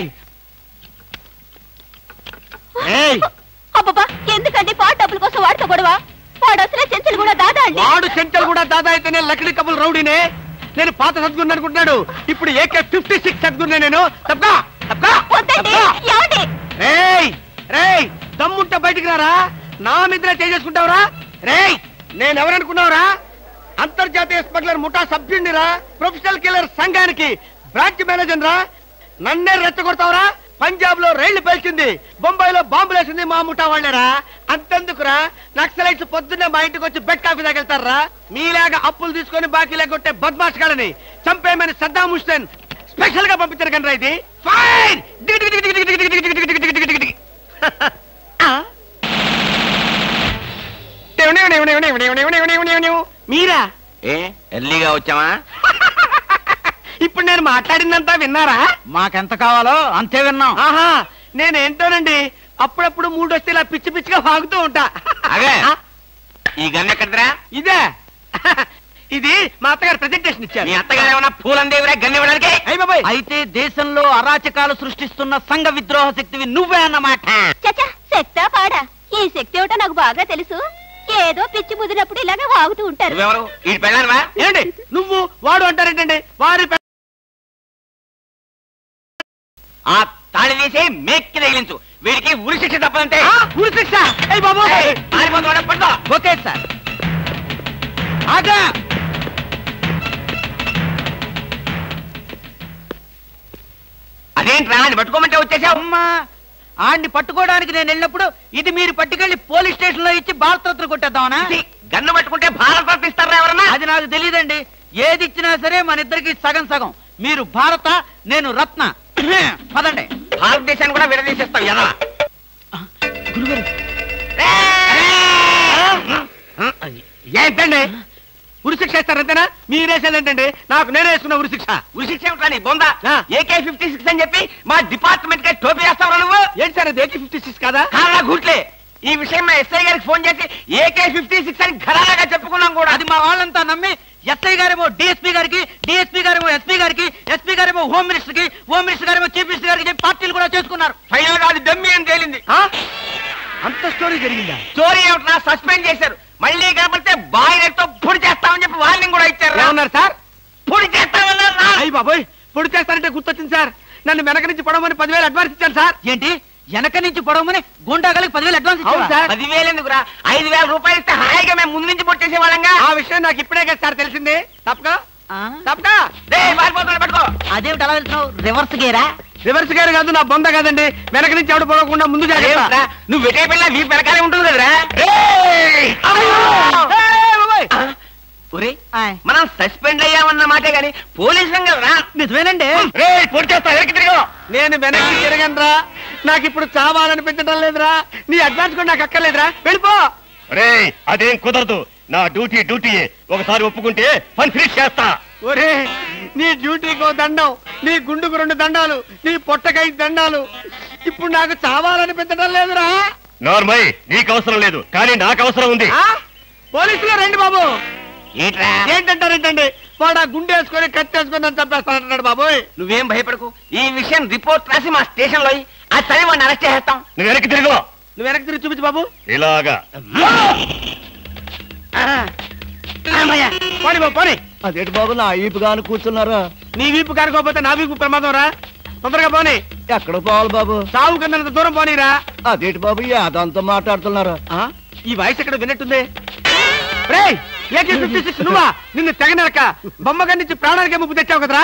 అబ్బబ్బా, ఎందుకండి పాట డబ్బుల కోసం వాడితో గొడవ? వాడు అసలే చెంచలు కూడా దాదా అండి. వాడు చెంచలు కూడా దాదా అయితేనే లక్డీ కబుల్ రౌడీనే. నేను పాత సద్గురు అనుకుంటున్నాడు. ఇప్పుడు AK-56 సద్గురునే నేను. రేయ్, దమ్ముంటే బయటికి రారా. నా మీద చేసుకుంటావురా? రేయ్, నేనెవరనుకున్నావురా? అంతర్జాతీయ స్మగ్లర్ ముఠా సభ్యుడిరా, ప్రొఫెషనల్ కిల్లర్ సంఘానికి బ్రాంచ్ మేనేజర్ రా. నన్నే రెచ్చగొడతావురా? పంజాబ్ లో రైళ్లు పేల్చింది, బొంబాయిలో బాంబులేసింది మా ముఠా వాళ్ళేరా. అంతెందుకురా, నక్సలైట్స్ పొద్దున్నే మా ఇంటికి వచ్చి బెడ్ కాఫీ తాగెళ్తారా? మీలాగా అప్పులు తీసుకొని బాకీ లేకొట్టే బద్మాష్ గాలని చంపేయమని సద్దాం హుస్సేన్ స్పెషల్ గా పంపించారు కనరా. ఇది ఫైన్. మీరా? ఎర్లీగా వచ్చావా? ఇప్పుడు నేను మాట్లాడిందంతా విన్నారా? మాకెంత కావాలో అంతే విన్నాం. ఆహా, నేనేంటోనండి, అప్పుడప్పుడు మూడు వస్తే ఇలా పిచ్చి పిచ్చిగా వాగుతూ ఉంటా. ఈ గన్ ఎక్కడరా? ఇదే, ఇది మా అత్తగారు ప్రెజెంటేషన్ ఇచ్చారు. మీ అత్తగారు ఏమన్నా పూలందేవిరా గన్ ఇవ్వడానికి? అయితే దేశంలో అరాచకాలు సృష్టిస్తున్న సంఘ విద్రోహ శక్తివి నువ్వే అన్నమాట. చచ్చా, శక్తా పాడా? ఈ శక్తి ఏమిటో నాకు బాగా తెలుసు. ఏదో పిచ్చి ముదిరినప్పుడు ఇలాగే వాగుతూ ఉంటారు. నువ్వెవరు? ఈ పెళ్ళానవా? ఏంటి నువ్వు వాడు అంటారేంటండి? వారి ఆ తాళి తీసి మేక్కి తగిలించు. వీడికి ఉరి శిక్ష తప్పదంటే. ఉరి శిక్ష? బాబు, ఓకే సార్. ఆగా, ఏంట్రా అని పట్టుకోమంటే వచ్చేసావు? అమ్మా ఆడిని పట్టుకోవడానికి నేను వెళ్ళినప్పుడు ఇది మీరు పట్టుకెళ్లి పోలీస్ స్టేషన్ లో ఇచ్చి భారతరత్న కొట్టేద్దామనా? గన్ను పట్టుకుంటే భారత ఇస్తారా ఎవరన్నా? అది నాకు తెలియదండి. ఏది ఇచ్చినా సరే మన ఇద్దరికి సగం సగం. మీరు భారత, నేను రత్న. పదండి. భారతదేశాన్ని కూడా విడదీసేస్తాం ఎలా? గురుగారు ఏంటండి ఉరిశిక్ష ఇస్తారు అంతేనా? మీరేసేదేంటండి? నాకు నేనే వేసుకున్న ఉరిశిక్ష. ఉరిశిక్ష ఏమిటా నీ బొందా? AK-56 అని చెప్పి మా డిపార్ట్మెంట్ కి టోపీ వేస్తావు నువ్వు? ఏంటి సార్ అది AK-56 కాదా? కాదా గుట్లే. ఈ విషయం మా ఎస్ఐ గారికి ఫోన్ చేసి AK-56 అని ఘరాగా చెప్పుకున్నాం కూడా. అది మా వాళ్ళంతా నమ్మి ఎస్ఐ గారేమో డిఎస్పీ గారికి, డిఎస్పీ గారేమో ఎస్పీ గారికి, ఎస్పీ గారేమో హోమ్ మినిస్టర్ కి, హోమ్ మినిస్టర్ గారేమో చీఫ్ మినిస్టర్ గారికి చెప్పి పార్టీలు కూడా చేసుకున్నారు. ఫైనల్ గా అది డమ్మి అని తేలింది. అంత స్టోరీ జరిగిందా? స్టోరీ ఏమిటా? సస్పెండ్ చేశారు. మళ్ళీ కనపడితే బాయిలర్తో పొడి చేస్తామని చెప్పి వార్నింగ్ కూడా ఇచ్చారు. ఏమన్నారు సార్? పొడి చేస్తామన్నారు. అయ్యి బాబోయ్, పొడి చేస్తారంటే గుర్తొచ్చింది సార్. నన్ను వెనక నుంచి పడవమని 10,000 అడ్వాన్స్ ఇచ్చాను సార్. ఏంటి వెనక నుంచి పడవమని గుండాగలకి 10,000 అడ్వాన్స్ ఇచ్చారు సార్? 10,000 ఎందుకురా? 5,000 రూపాయలు ఇస్తే హాయిగా మేము ముందు నుంచి పొట్టేసే వాళ్ళంగా. ఆ విషయం నాకు ఇప్పుడే కదా సార్ తెలిసింది. తప్పగా తప్పగా పట్టుకో. అదేమిటి అలా వెళ్తున్నావు? రివర్స్ గేరా? రివర్స్ గేర్ కాదు, నా బొంద కాదండి. వెనక నుంచి ఎవడు పడకుండా ముందు జాగ్రత్త. నువ్వు వెటే పిల్ల వీ వెనకాలే ఉంటుంది కదరా. మనం సస్పెండ్ అయ్యామన్న మాటే గాని పోలీసు కదరా. నిజమేనండి. పొడి చేస్తా వెనక్కి తిరిగి. నేను వెనక్కి తిరగనరా. నాకు ఇప్పుడు చావాలనిపించడం లేదురా. నీ అడ్వాన్స్ కూడా నాకు అక్కర్లేదురా. వెళ్ళిపో. అదేం కుదరదు. నా డ్యూటీ ఒకసారి ఒప్పుకుంటే పని ఫినిష్ చేస్తా. ఒరే నీ డ్యూటీకో దండం, నీ గుండుకు 2 దండాలు, నీ పొట్టకై దండాలు. ఇప్పుడు నాకు చావాలనిపించడం లేదురా. నార్మల్ నీకు అవసరం లేదు, కానీ నాకు అవసరం ఉంది. పోలీసులు రండి బాబు. ఏంట్రా? ఏంటంటారేంటండి? వాడు ఆ గుండె వేసుకొని కత్తి వేసుకొని నన్ను చంపేస్తానంటున్నాడు బాబోయ్. నువ్వేం భయపడకు. ఈ విషయం రిపోర్ట్ రాసి మా స్టేషన్ లో ఆ చదివి వాడిని అరెస్ట్ చేస్తాం. నువ్వు వెనక్కి తిరుగు. నువ్వు వెనక్కి తిరిగి చూపించు బాబు. ఇలాగా పోనీ బాబు పోనీ. అదేంటి బాబు నా ఈపు గాని కూర్చున్నారా? నీ వీపు కారుకోపోతే నా వీపు ప్రమాదం రా. తొందరగా పోనీ. ఎక్కడ పోవాలి బాబు? సాగు కింద దూరం పోనీరా. అదేంటి బాబు అదంతా మాట్లాడుతున్నారా? ఈ వాయిస్ ఎక్కడ విన్నట్టుంది? రేయ్ AK-56 నువ్వా? నిన్ను తెగనరక బొమ్మగా నుంచి ప్రాణానికే ముప్పు తెచ్చావు కదరా.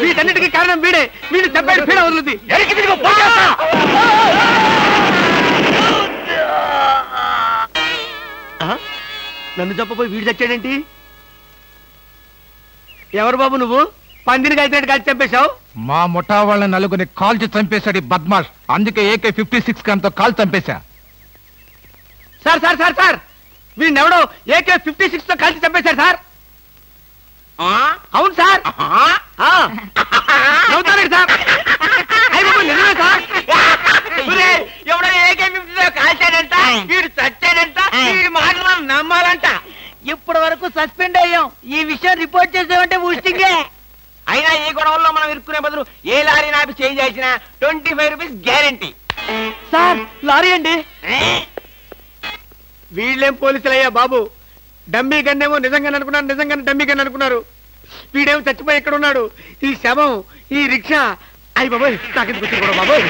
వీటన్నిటికీ కారణం వీడే. వీడు చెప్పాడు పీడ వదులుద్ది. నన్ను చెప్పపోయి వీడు చచ్చాడేంటి? ఎవరు బాబు నువ్వు? పందిని కలిసినట్టు కలిసి చంపేశావు. మా ముఠా వాళ్ళ నలుగురిని కాల్చి చంపేశాడు ఈ బద్మాష్. అందుకే AK-56 గన్తో కాల్ చంపేశా. సార్ సార్ సార్ సార్ వీడినెవడో AK-56 తో కలిసి చంపేశారు సార్. అవును సార్. నవ్వుతారండి సార్. నిజమే సార్. ఎవడో AK-56 కాల్చాడంట, వీడు చచ్చాడంట, వీడి మాటలు నమ్మాలంట. ఇప్పటి వరకు సస్పెండ్ అయ్యాం. ఈ విషయం రిపోర్ట్ చేసామంటే ఊస్టింగే. అయినా ఈ గొడవల్లో మనం ఇరుక్కునే బదులు ఏ లారీ నాపి చేంజ్ చేసినా 25 రూపీస్ గ్యారెంటీ. సార్ లారీ అండి. వీళ్ళేం పోలీసులయ్యా బాబు. డమ్మీ గన్నేమో నిజంగానే అనుకున్నారు, నిజంగానే డమ్మీ గన్ అనుకున్నారు. వీడేమో చచ్చిపోయి ఎక్కడ ఉన్నాడు? ఈ శవం, ఈ రిక్షా. అయ్యి బాబోయ్ నాకెందుకు వచ్చింది కూడా బాబోయ్.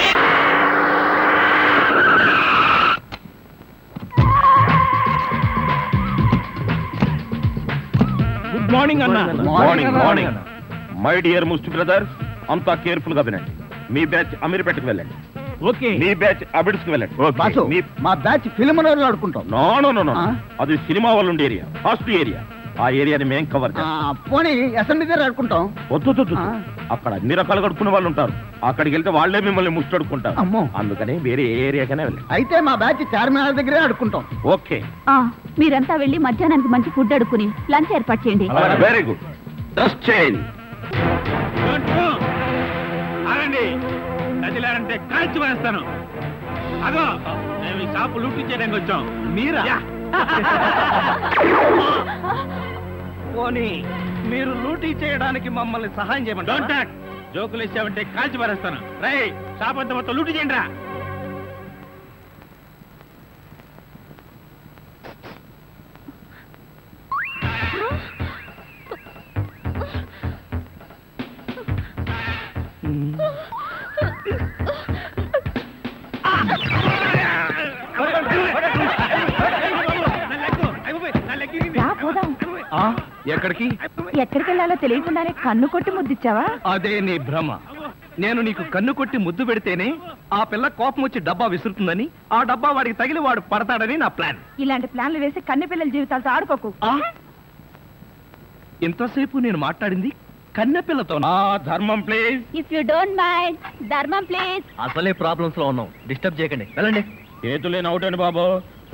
గుడ్ మార్నింగ్ అన్న. మార్నింగ్ మై డియర్ ముస్టి బ్రదర్స్, అంతా కేర్ఫుల్ గా వినండి. మీ బ్యాచ్ అమీర్పేటకు వెళ్ళండి. ఓకే. మీ బ్యాచ్ అబిడ్స్ కి వెళ్ళండి. మా బ్యాచ్ ఫిల్మ్ ఆడుకుంటాం. నో అది సినిమా వాళ్ళు ఉండే ఏరియా, ఫాస్ట్ ఏరియా. ఆ ఏరియాని మేం కవర్ చేస్తాం. పోనీ అసెంబ్లీ దగ్గర ఆడుకుంటాం. వద్దు అక్కడ అన్ని రకాలు కడుక్కునే వాళ్ళు ఉంటారు. అక్కడికి వెళ్తే వాళ్లే మిమ్మల్ని ముష్టడుకుంటారు. అమ్మో. అందుకని వేరే ఏరియాకనే వెళ్ళండి. అయితే మా బ్యాచ్ చార్మినార్ దగ్గరే ఆడుకుంటాం. ఓకే, మీరంతా వెళ్ళి మధ్యాహ్నానికి మంచి ఫుడ్ అడుక్కుని లంచ్ ఏర్పాటు చేయండి. Very good. Just change. కదిలారంటే కాల్చి వేస్తాను. అదో మేము ఈ షాపు లూటీ చేయడానికి వచ్చాం. మీరా? పోనీ మీరు లూటీ చేయడానికి మమ్మల్ని సహాయం చేయమంటారా? జోకులు ఇచ్చామంటే కాల్చి పారేస్తాను. రై షాప్ అంతా మొత్తం లూటీ చేయండి రా. ఎక్కడికి? ఎక్కడికి వెళ్ళాలో తెలియకుండానే కన్ను కొట్టి ముద్దిచ్చావా? అదే నీ భ్రమ. నేను నీకు కన్ను కొట్టి ముద్దు పెడితేనే ఆ పిల్ల కోపం వచ్చి డబ్బా విసురుతుందని, ఆ డబ్బా వాడికి తగిలి వాడు పడతాడని నా ప్లాన్. ఇలాంటి ప్లాన్లు వేసి కన్నె పిల్లల జీవితాలతో ఆడుకోకు. ఇంతసేపు నేను మాట్లాడింది కన్నెపిల్లతో. ధర్మం please. If you don't mind, ధర్మం ప్లీజ్. అసలే ప్రాబ్లమ్స్ లో ఉన్నాం, డిస్టర్బ్ చేయకండి, వెళ్ళండి. చేతులేని అవుటండి బాబు,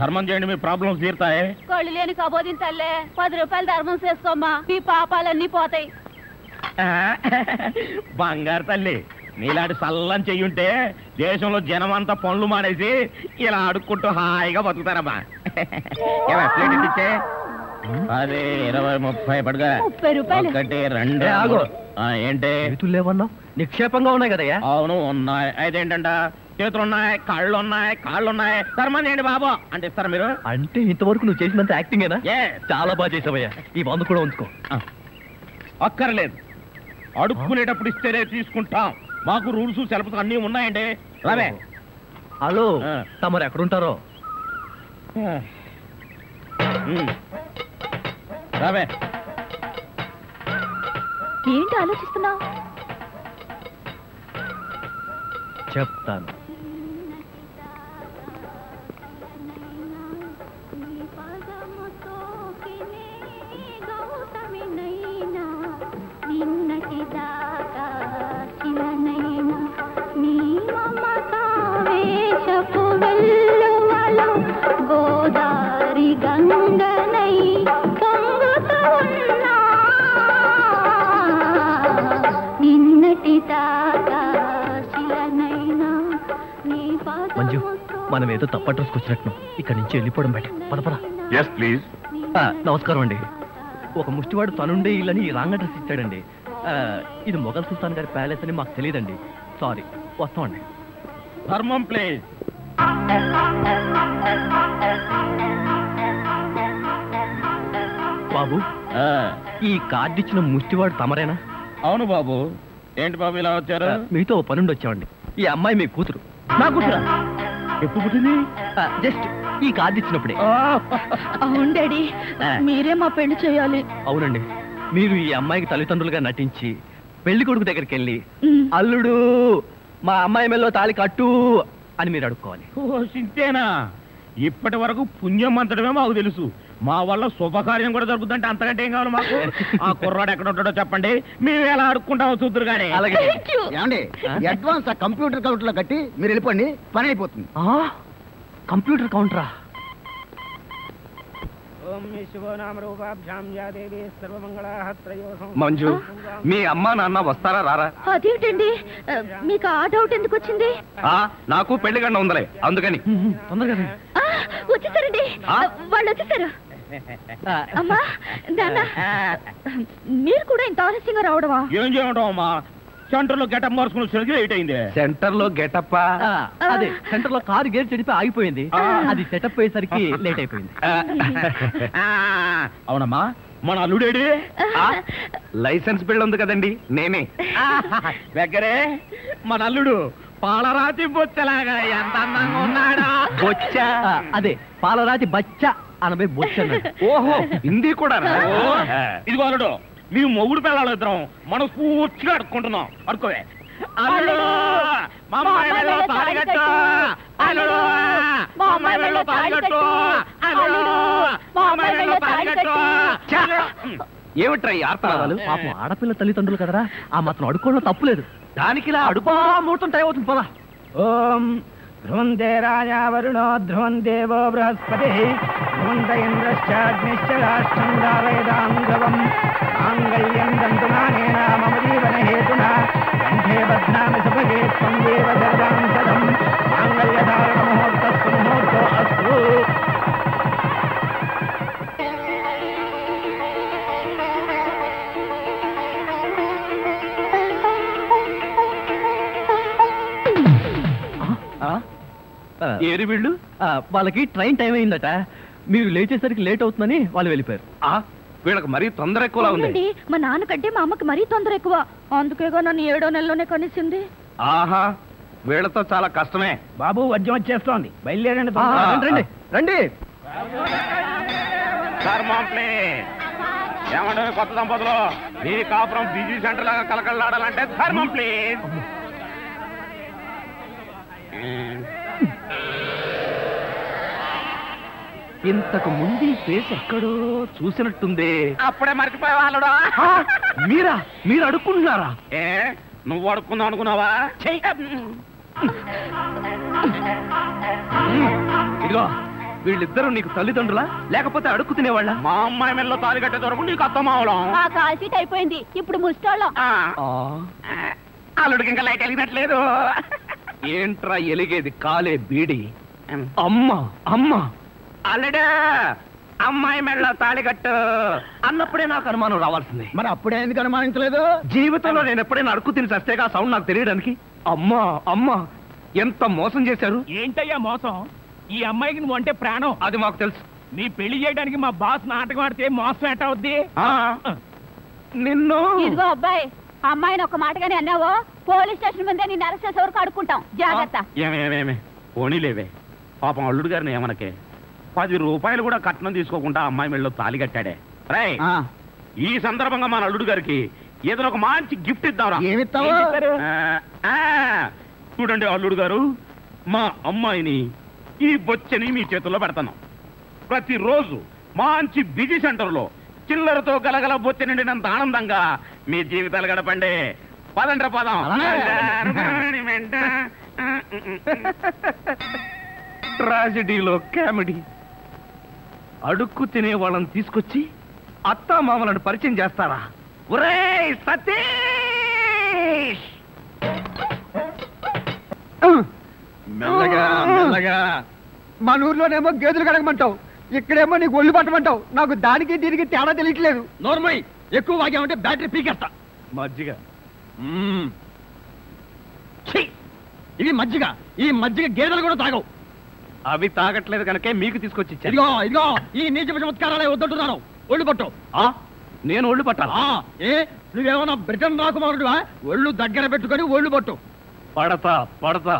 ధర్మం చేయండి, మీ ప్రాబ్లమ్స్ తీరుతాయి. కోళ్ళు లేని కబోదింతల్లే 10 రూపాయలు ధర్మం చేసుకోమ్మా, మీ పాపాలన్నీ పోతాయి. బంగారు తల్లి, నీలాంటి సల్లం చెయ్యుంటే దేశంలో జనం అంతా పనులు మానేసి ఇలా అడుక్కుంటూ హాయిగా బతుకుతారమ్మా. ప్లేట్ ఇచ్చే 10, 20, 30 పడగా. 30 రూపాయలు. 1, 2 ఆగు. ఏంటి చేతులు లేవన్నావు? నిక్షేపంగా ఉన్నాయి కదయ్యా. అవును ఉన్నాయి. అయితే ఏంటంట, చేతులు ఉన్నాయి, కాళ్ళు ఉన్నాయి. ధర్మం చేయండి బాబు అంటే ఇస్తారా మీరు? అంటే ఇంతవరకు నువ్వు చేసినంత యాక్టింగేనా? చాలా బాగా చేసావయ్యా. ఈ వంద కూడా ఉంచుకో. అక్కర్లేదు, అడుక్కునేటప్పుడు ఇస్తేనే తీసుకుంటాం. మాకు రూల్స్ సెలవులు అన్నీ ఉన్నాయండి. రావే. హలో, తమరు ఎక్కడుంటారో? రావే. ఏంటి ఆలోచిస్తున్నావు? చెప్తాను. గోదారి గంగనై పొంగుతూ ఉన్నా నిన్నటి దాకా శిలనైనా నీ మంజు, మనం ఏదో తప్ప అడ్రస్కి వచ్చినట్టు ఇక్కడి నుంచి వెళ్ళిపోవడం బయట. పద. Yes please. నమస్కారం అండి. ఒక ముష్టివాడు తనుండే ఇల్లని రాంగ్ అడ్రస్ ఇచ్చాడండి. ఇది మొఘల్ సుల్తాన్ గారి ప్యాలెస్ అని మాకు తెలియదండి. సారీ, వస్తామండి. ధర్మం ప్లీజ్. బాబు, ఈ కార్డు ఇచ్చిన ముష్టివాడు తమరేనా? అవును బాబు. ఏంటి బాబు ఇలా వచ్చారు? మీతో పనుండి వచ్చామండి. ఈ అమ్మాయి మీ కూతురు. నా కూతురా? ఎప్పుడు పుట్టింది? జస్ట్ ఈ కార్డు ఇచ్చినప్పుడే. అవును డాడీ, మీరే మా పెళ్లి చేయాలి. అవునండి, మీరు ఈ అమ్మాయికి తల్లిదండ్రులుగా నటించి పెళ్లి కొడుకు దగ్గరికి వెళ్ళి అల్లుడు మా అమ్మాయి మెల్లో తాళి కట్టు అని మీరు అడుక్కోవాలి. ఓ సింతేనా? ఇప్పటి వరకు పుణ్యం అంతటమే మాకు తెలుసు. మా వల్ల శుభకార్యం కూడా జరుగుతుందంటే అంతకంటే ఏం కావాలి మాకు? ఆ కుర్రాడు ఎక్కడ ఉంటాడో చెప్పండి, మేము ఎలా అడుక్కుంటామో చూద్దరు కానీ. అలాగే. ఏమండి, అడ్వాన్స్ కంప్యూటర్ కౌంటర్ లో కట్టి మీరు వెళ్ళిపోండి, పని అయిపోతుంది. కంప్యూటర్ కౌంటరా? మంజు, మీ అమ్మా నాన్న వస్తారా రారా? అదేంటండి, మీకు ఆ డౌట్ ఎందుకు వచ్చింది? నాకు పెళ్లి గంట ఉందలే, అందుకని. తొందరగా వచ్చేసారండి, వాళ్ళు వచ్చేసారు. అమ్మా నాన్న, మీరు కూడా ఇంత ఆలస్యంగా రావడమా? ఏం చేయడం అమ్మా, సెంటర్ లో గెటప్ మార్చుకుని లేట్ అయింది. సెంటర్ లో గెటప్? అదే, సెంటర్ లో కారు గేర్ చెడిపి ఆగిపోయింది. అది సెటప్ అయ్యేసరికి లేట్ అయిపోయింది. అవునమ్మా, మన అల్లుడేడి? లైసెన్స్ బిల్ ఉంది కదండి, నేనే. దగ్గరే మన అల్లుడు పాలరాతి బొచ్చలాగా ఎంత అందంగా ఉన్నాడా? బొచ్చ? అదే, పాలరాతి బచ్చ అనబై బొచ్చ. ఓహో, హిందీ కూడా. ఇదిగో అల్లుడు, మీ మొగుడు పిల్లలు ఇద్దరం మనం పూర్తిగా అడుక్కుంటున్నాం. అడుకోవే. అల్లుడు, మా అమ్మాయి వెళ్ళో తాళిగట్టు. అల్లుడు, మా అమ్మాయి వెళ్ళో తాళిగట్టు. అల్లుడు, మా అమ్మాయి వెళ్ళో తాళిగట్టు. ఏమిట్రా ఈ ఆర్తనాదాలు? పాపం ఆడపిల్ల తల్లిదండ్రులు కదరా, ఆ మాత్రం అడుక్కోవడం తప్పులేదు. దానికి ఇలా అడుపా ముహూర్తం టైం అవుతుంది. పదా. ఓం ధ్రువంతే రాజా వరుణో ధ్రువం దేవో బృహస్పతి ధ్రువంత ఇంద్రశ్చాగ్నిశ్చ రాష్ట్రం దారయదాం ధ్రువం మాంగళ్యం దంతునానేన మమ జీవన హేతునా కంఠే బధ్నామి సుభగే త్వం దేవ జగదాం సదం మాంగళ్యధారణ ముహూర్తస్సు ముహూర్తో అస్తు. ఏరి వీళ్ళు? వాళ్ళకి ట్రైన్ టైం అయిందట, మీరు లేచేసరికి లేట్ అవుతుందని వాళ్ళు వెళ్ళిపోయారు. వీళ్ళకి మరీ తొందర ఎక్కువలా ఉంది. మా నాన్నకంటే మా అమ్మకి మరీ తొందర ఎక్కువ, అందుకేగా నన్ను 7వ నెలలోనే కనిసింది. ఆహా, వీళ్ళతో చాలా కష్టమే. బాబు, వద్యం వచ్చేస్తోంది, బయలుదేరండి. రండి రండి. ఏమంటే కొత్త దంపతులు మీ కాపురం బిజీ సెంటర్ లాగా కలకలాడాలంటే ధర్మం ప్లీజ్. ఇంతకు ముందు ఈ ఫేస్ ఎక్కడో చూసినట్టుంది. అప్పుడే మర్చిపోయే వాళ్ళుడా. మీరు అడుక్కుంటున్నారా? ఏ నువ్వు అడుక్కుందాం అనుకున్నావా? ఇదిగో వీళ్ళిద్దరూ నీకు తల్లిదండ్రులా లేకపోతే అడుక్కు తినేవాళ్ళ? మా అమ్మాయి మెల్లో తాలి కట్టే దొరకు నీకు అత్తమావలం. ఆ కాల్ సీట్ అయిపోయింది, ఇప్పుడు ముస్టాళ్ళం. అల్లుడికి ఇంకా లైట్ వెలిగినట్లేదు. ఏంట్రా ఎలిగేది? కాలే బీడి. అమ్మా అమ్మా అల్లుడు అమ్మాయి మెళ్ళో తాళి కట్టు అన్నప్పుడే నాకు అనుమానం రావాల్సింది. మరి అప్పుడే ఎందుకు అనుమానించలేదు? జీవితంలో నేను ఎప్పుడైనా అడుక్కు తిని చస్తేగా సౌండ్ నాకు తెలియడానికి. అమ్మా అమ్మా ఎంత మోసం చేశారు. ఏంటయ్యా మోసం? ఈ అమ్మాయికి నువ్వు అంటే ప్రాణం. అది మాకు తెలుసు. నీ పెళ్లి చేయడానికి మా బాస్ నాటకం ఆడితే మోసం ఎట్ట అవుద్ది? నిన్ను ఇదిగో అబ్బాయి, అమ్మాయిని ఒక మాటగానే అన్నావో పోలీస్ స్టేషన్ ముందే నేను అరెస్ట్ చేసే వరకు అడుక్కుంటాం. జాగ్రత్త. ఏమేమేమే పోనీలేవే, పాపం అల్లుడు గారిని ఏమనకే. 10 రూపాయలు కూడా కట్నం తీసుకోకుండా అమ్మాయి మెళ్ళలో తాళి కట్టాడే. రై ఈ సందర్భంగా మన అల్లుడు గారికి ఏదైనా ఒక మంచి గిఫ్ట్ ఇద్దాంరా. ఏమిస్తావు? చూడండి అల్లుడు గారు, మా అమ్మాయిని ఈ బొచ్చని మీ చేతుల్లో పెడతాను. ప్రతిరోజు మంచి బిజీ సెంటర్లో చిల్లరతో గలగల బొచ్చ నిండినంత ఆనందంగా మీ జీవితాలు గడపండి. పదండ్ర పదం. ట్రాజడీలో కామెడీ. అడుక్కు తినే వాళ్ళని తీసుకొచ్చి అత్తా మామలను పరిచయం చేస్తారా? ఒరేయ్ సతీష్! మెల్లగా మెల్లగా. మన ఊర్లోనేమో గేదెలు కడగమంటావు, ఇక్కడేమో నీకు ఒళ్ళు పట్టమంటావు. నాకు దానికి దీనికి తేడా తెలియట్లేదు. నోర్మై ఎక్కువ వాగామంటే బ్యాటరీ పీకేస్తా. మజ్జిగ. ఇది మజ్జిగ. ఈ మజ్జిగ గేదెలు కూడా తాగవు. అవి తాగట్లేదు కనుకే మీకు తీసుకొచ్చి ఇచ్చాను. ఇదిగో ఇదిగో ఈ నీచ చమత్కారాలే వద్దంటున్నాను. ఒళ్ళు పట్టు. నేను ఒళ్ళు పట్టాలా? ఏ నువ్వేమన్నా బ్రిటన్ రాకుమారుడువా? ఒళ్ళు దగ్గర పెట్టుకొని ఒళ్ళు పట్టు. పడతా పడతా.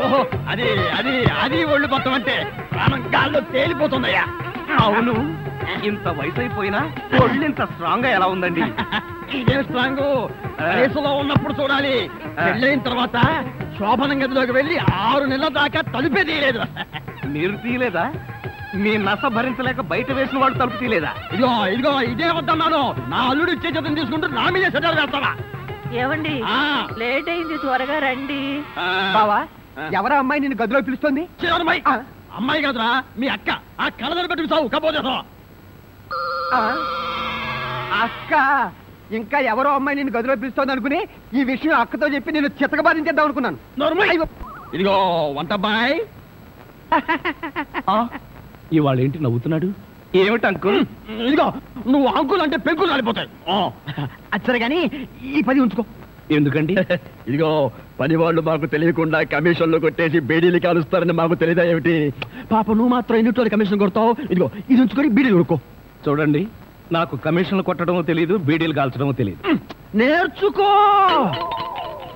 ఓహో, అది అది అది ఒళ్ళు పట్టం అంటే ప్రాణం గాల్లో తేలిపోతుందయ్యా. అవును, ఇంత వయసు అయిపోయినా ఒళ్ళు ఇంత స్ట్రాంగ్ గా ఎలా ఉందండి? ఇదే స్ట్రాంగ్ వయసులో ఉన్నప్పుడు చూడాలి. పెళ్ళైన తర్వాత శోభనం గదిలోకి వెళ్ళి 6 నెలల దాకా తలుపే తీయలేదు. మీరు తీయలేదా? మీ నస భరించలేక బయట వేసిన వాళ్ళు తలుపు తీయలేదా? ఇదిగో ఇదిగో ఇదే వద్దన్నాను. నా అల్లుడు ఇచ్చే చేతం తీసుకుంటూ నా మీదే సెటల్ వేస్తావా? ఏమండి లేట్ అయింది, త్వరగా రండి. బావా, ఎవరా అమ్మాయి నిన్ను గదిలో పిలుస్తుంది? అమ్మాయి కాదురా, మీ అక్క. ఆ కళ్ళదర పెట్టుకు సావు కపోతేసా. అక్క ఇంకా ఎవరో అమ్మాయి నిన్ను గదిలో పిలుస్తోంది అనుకుని ఈ విషయం అక్కతో చెప్పి నేను చితకబాధించేద్దాం అనుకున్నాను. ఇదిగో వంటబ్బాయ్. ఇవాళ ఏంటి నవ్వుతున్నాడు? ఏమిటి అంకుల్? ఇదిగో నువ్వు అంకుల్ అంటే పెంకులు రాలిపోతాయి. అచ్చరే గాని ఈ 10 ఉంచుకో. ఎందుకండి? ఇదిగో పని వాళ్ళు మాకు తెలియకుండా కమిషన్లు కొట్టేసి బేడీలు కాలుస్తారని మాకు తెలియదా ఏమిటి? పాప నువ్వు మాత్రం ఎన్నిట్లో కమిషన్ కొడతావు. ఇదిగో ఇది ఉంచుకొని బీడీలు కొడుకో. చూడండి, నాకు కమిషన్లు కొట్టడమో తెలియదు, బీడీలు కాల్చడమో తెలియదు. నేర్చుకో.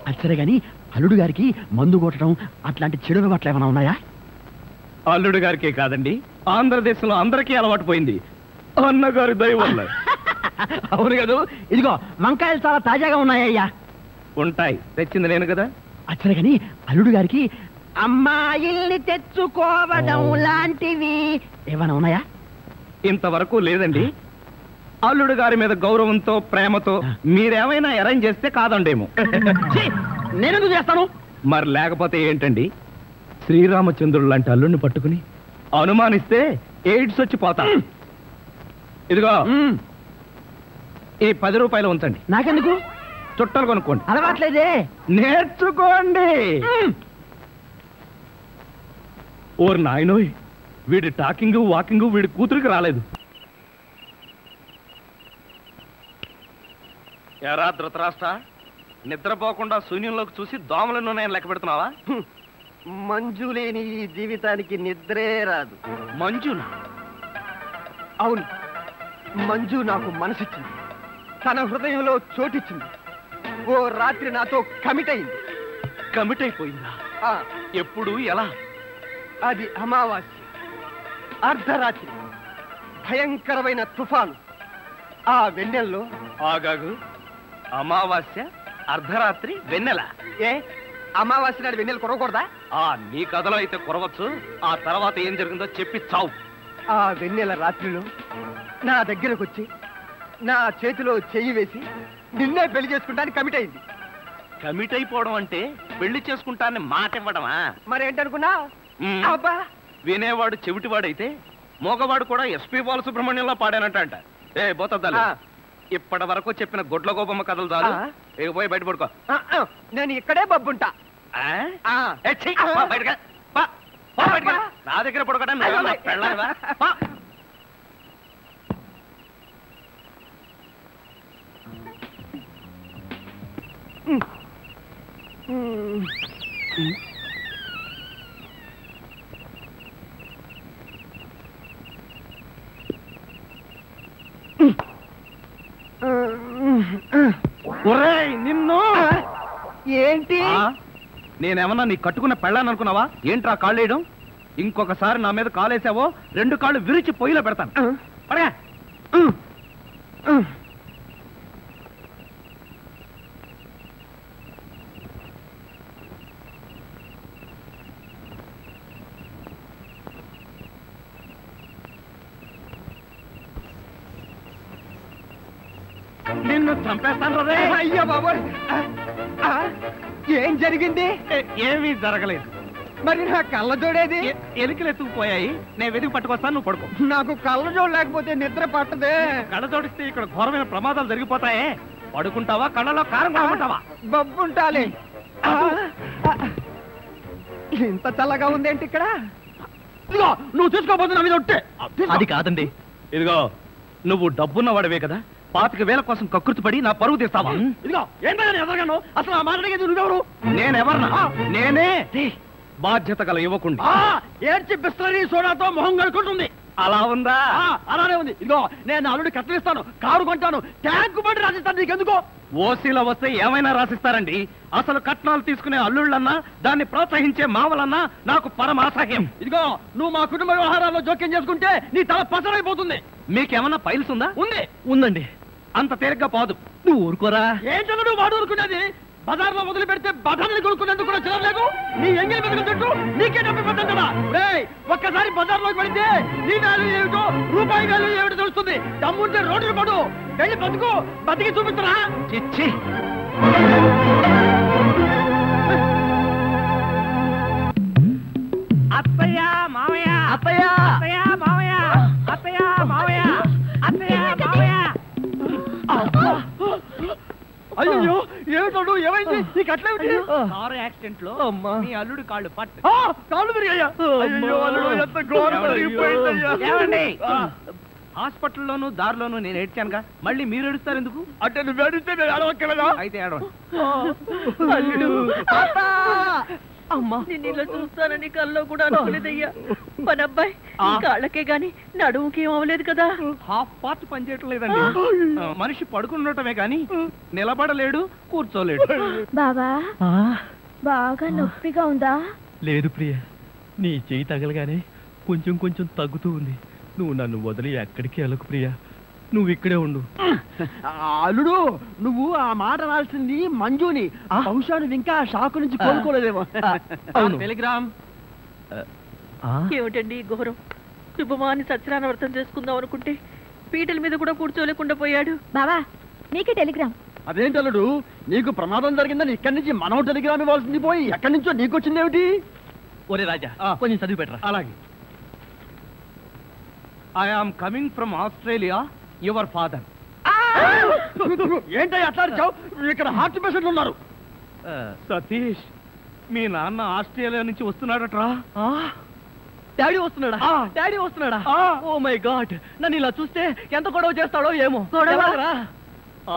అచ్చరే గాని అల్లుడు గారికి మందు కొట్టడం అట్లాంటి చెడు అలవాట్లు ఏమైనా ఉన్నాయా? అల్లుడు గారికే కాదండి, ఆంధ్రదేశంలో అందరికీ అలవాటు పోయింది అన్నగారి దయ వల్ల. అవును కదా. ఇదిగో వంకాయలు చాలా తాజాగా ఉన్నాయ్యా. ఉంటాయి, తెచ్చింది నేను కదా. అచ్చరే గాని అల్లుడు గారికి అమ్మాయిల్ని తెచ్చుకోవడం లాంటివి ఏమైనా ఉన్నాయా? ఇంతవరకు లేదండి. అల్లుడు గారి మీద గౌరవంతో ప్రేమతో మీరేమైనా అరేంజ్ చేస్తే కాదండేమో. నేనెందుకు చేస్తాను? మరి లేకపోతే ఏంటండి? శ్రీరామచంద్రుడు లాంటి అల్లుడిని పట్టుకుని అనుమానిస్తే ఎయిడ్స్ వచ్చి పోతా. ఇదిగో ఈ 10 రూపాయలు ఉంచండి. నాకెందుకు? చుట్టలు కొనుక్కోండి. అలవాట్లేదే. నేర్చుకోండి. ఓర్ నాయనోయ్, వీడి టాకింగ్ వాకింగ్ వీడి కూతురికి రాలేదు. ఎరా ధృతరాష్ట్ర, నిద్రపోకుండా శూన్యంలోకి చూసి దోమలను నేను లెక్క పెడుతున్నావా? మంజు లేని ఈ జీవితానికి నిద్రే రాదు. మంజునా? అవును, మంజు నాకు మనసిచ్చింది, తన హృదయంలో చోటిచ్చింది. ఓ రాత్రి నాతో కమిట్ అయింది. కమిట్ అయిపోయిందా? ఎప్పుడు, ఎలా? అది అమావాస్య అర్ధరాత్రి. భయంకరమైన తుఫాను. ఆ వెన్నెల్లో ఆగాగు. అమావాస్య, అర్ధరాత్రి, వెన్నెల. ఏ అమావాస్య నాడు వెన్నెలు కురవకూడదా? నీ కథలో అయితే కురవచ్చు. ఆ తర్వాత ఏం జరిగిందో చెప్పి చావు. ఆ వెన్నెల రాత్రిలో నా దగ్గరకు వచ్చి నా చేతిలో చెయ్యి వేసి నిన్నే పెళ్లి చేసుకుంటానికి కమిట్ అయింది. కమిట్ అయిపోవడం అంటే పెళ్లి చేసుకుంటానని మాట ఇవ్వడమా? మరేంటనుకున్నా? అబ్బా, వినేవాడు చెవిటివాడైతే మోగవాడు కూడా ఎస్పీ బాలసుబ్రహ్మణ్యంలో పాడానంట. ఏ బోతద్దాలు, ఇప్పటి వరకు చెప్పిన గొడ్ల గోపమ్మ కథలు చాలు. ఇక పోయి బయట పడుకో. నేను ఇక్కడే బబ్బుంటా. నా దగ్గర పడుకోవడం పెళ్ళావా? నిన్ను ఏంటి? నేనేమన్నా నీ కట్టుకున్న పెళ్ళాను అనుకున్నావా? ఏంట్రా కాళ్ళేయడం? ఇంకొకసారి నా మీద కాలేసావో 2 కాళ్ళు విరిచి పొయ్యిలో పెడతాను. పడగా. నిన్ను చంపేస్తాను రే. అయ్యో బాబోయ్, ఏం జరిగింది? ఏమీ జరగలేదు. మరి నా కళ్ళ జోడేది? ఎలికలు ఎత్తుకుపోయాయి. నేను వెతికి పట్టుకొస్తాను, నువ్వు పడుకో. నాకు కళ్ళ జోడు లేకపోతే నిద్ర పట్టదే. కళ్ళ జోడిస్తే ఇక్కడ ఘోరమైన ప్రమాదాలు జరిగిపోతాయే. పడుకుంటావా? కళ్ళలో కారం కాకుంటావా? బబ్బుంటాలి. ఇంత చల్లగా ఉందేంటి ఇక్కడ? ఇదిగో నువ్వు చూసుకోబోతు నా మీద ఉంటే. అది కాదండి. ఇదిగో నువ్వు డబ్బున్న వాడివే కదా, 25,000 కోసం కకృతి పడి నా పరువు తీస్తావా? ఇదిగో ఏంటని ఎదగను. అసలు ఆ మాటకి నువ్వెవరు? నేనెవరన్నా? నేనే బాధ్యత గల యువకుండి. ఏడ్చి బిస్లరీ సోడాతో మొహం కడుకుంటుంది. అలా ఉందా? అలానే ఉంది. ఇదిగో నేను అల్లుడి కట్టలిస్తాను, కారు కొంటాను, ట్యాంకు బండి రాసిస్తాను. నీకెందుకో? ఓసీలో వస్తే ఏమైనా రాసిస్తారండి. అసలు కట్నాలు తీసుకునే అల్లుళ్ళన్నా, దాన్ని ప్రోత్సహించే మావలన్నా నాకు పరమాసహ్యం. ఇదిగో నువ్వు మా కుటుంబ వ్యవహారాల్లో జోక్యం చేసుకుంటే నీ తల పసరైపోతుంది. మీకేమన్నా పైల్స్ ఉందా? ఉంది. ఉందండి. అంత తేలిగ్గా పాదు. నువ్వు ఊరుకోరా. ఏంటో నువ్వు వాడు ఊరుకునేది? బజార్లో మొదలు పెడితే బజార్ని కొనుక్కునేందుకు కూడా చిరలేదు. నీ ఎంగిలి బతుకుతుంటూ నీకే డబ్బు పడ్డం కదా. ఒక్కసారి బజార్లోకి పడితే నీ వాల్యూ ఏమిటో, రూపాయి వాల్యూ ఏమిటో తెలుస్తుంది. దమ్ముంటే రోడ్డు పడు, వెళ్ళి బతుకు, బతికి చూపిస్తున్నా. చిచ్చి, అత్తయ్య మావయ్య, అత్తయ్య, అత్తయ్య మావయ్య, అత్తయ్య మావయ్య, అత్తయ్య మావయ్య. అయ్యో ఏమిటో, ఏమైంది? నీకు అట్లేమిటి? కారు యాక్సిడెంట్ లో మీ అల్లుడు కాళ్ళు పట్టు. కాళ్ళు విరిగాయ్యా? అయ్యో అల్లుడు, ఎంత ఘోరం జరిగిపోయిందయ్యా. ఏమండి? హాస్పిటల్లోనూ దారిలోనూ నేను ఏడ్చానుగా, మళ్ళీ మీరు ఏడుస్తారు ఎందుకు? అంటే నువ్వు ఏడిస్తే నేను ఏడవక్కలేదా? అయితే ఏడవండి. అమ్మా, నిన్ను ఇలా చూస్తానని కల్లో కూడా అనుకోలేదయ్యా. పనబ్బాయి కాళ్ళకే గాని నడుముకి ఏం అవ్వలేదు కదా? హాఫ్ పార్ట్ పనిచేయటం లేదండి. మనిషి పడుకుండటమే గాని నిలబడలేడు, కూర్చోలేడు. బాబా, బాగా నొప్పిగా ఉందా? లేదు ప్రియ, నీ చెయ్యి తగలగానే కొంచెం కొంచెం తగ్గుతూ ఉంది. నువ్వు నన్ను వదిలి ఎక్కడికి వెళ్ళకు ప్రియ, నువ్వు ఇక్కడే ఉండు. అల్లుడు, నువ్వు ఆ మాట రాల్సింది మంజుని. బహుశా నువ్వు ఇంకా షాకు నుంచి కోలుకోలేదేమో. టెలిగ్రామ్. ఏమిటండి ఘోరం? శుభమాని సత్యనారాయణ వ్రతం చేసుకుందాం అనుకుంటే పీటల మీద కూడా కూర్చోలేకుండా పోయాడు. బావా, నీకే టెలిగ్రామ్. అదేంటి అల్లుడు, నీకు ప్రమాదం జరిగిందని ఇక్కడి నుంచి మనం టెలిగ్రామ్ ఇవ్వాల్సింది పోయి ఎక్కడి నుంచో నీకు వచ్చిందేమిటి? ఒరే రాజా, కొంచెం చదివి పెట్టరా. అలాగే. I am coming from Australia, your father. ఏంటో అట్లా అరిచావు? ఇక్కడ హార్ట్ పేషెంట్లు ఉన్నారు. సతీష్, మీ నాన్న ఆస్ట్రేలియా నుంచి వస్తున్నాడట్రా. డాడీ వస్తున్నాడా? డాడీ వస్తున్నాడా? ఓ మై గాడ్, నన్ను ఇలా చూస్తే ఎంత గొడవ చేస్తాడో ఏమో.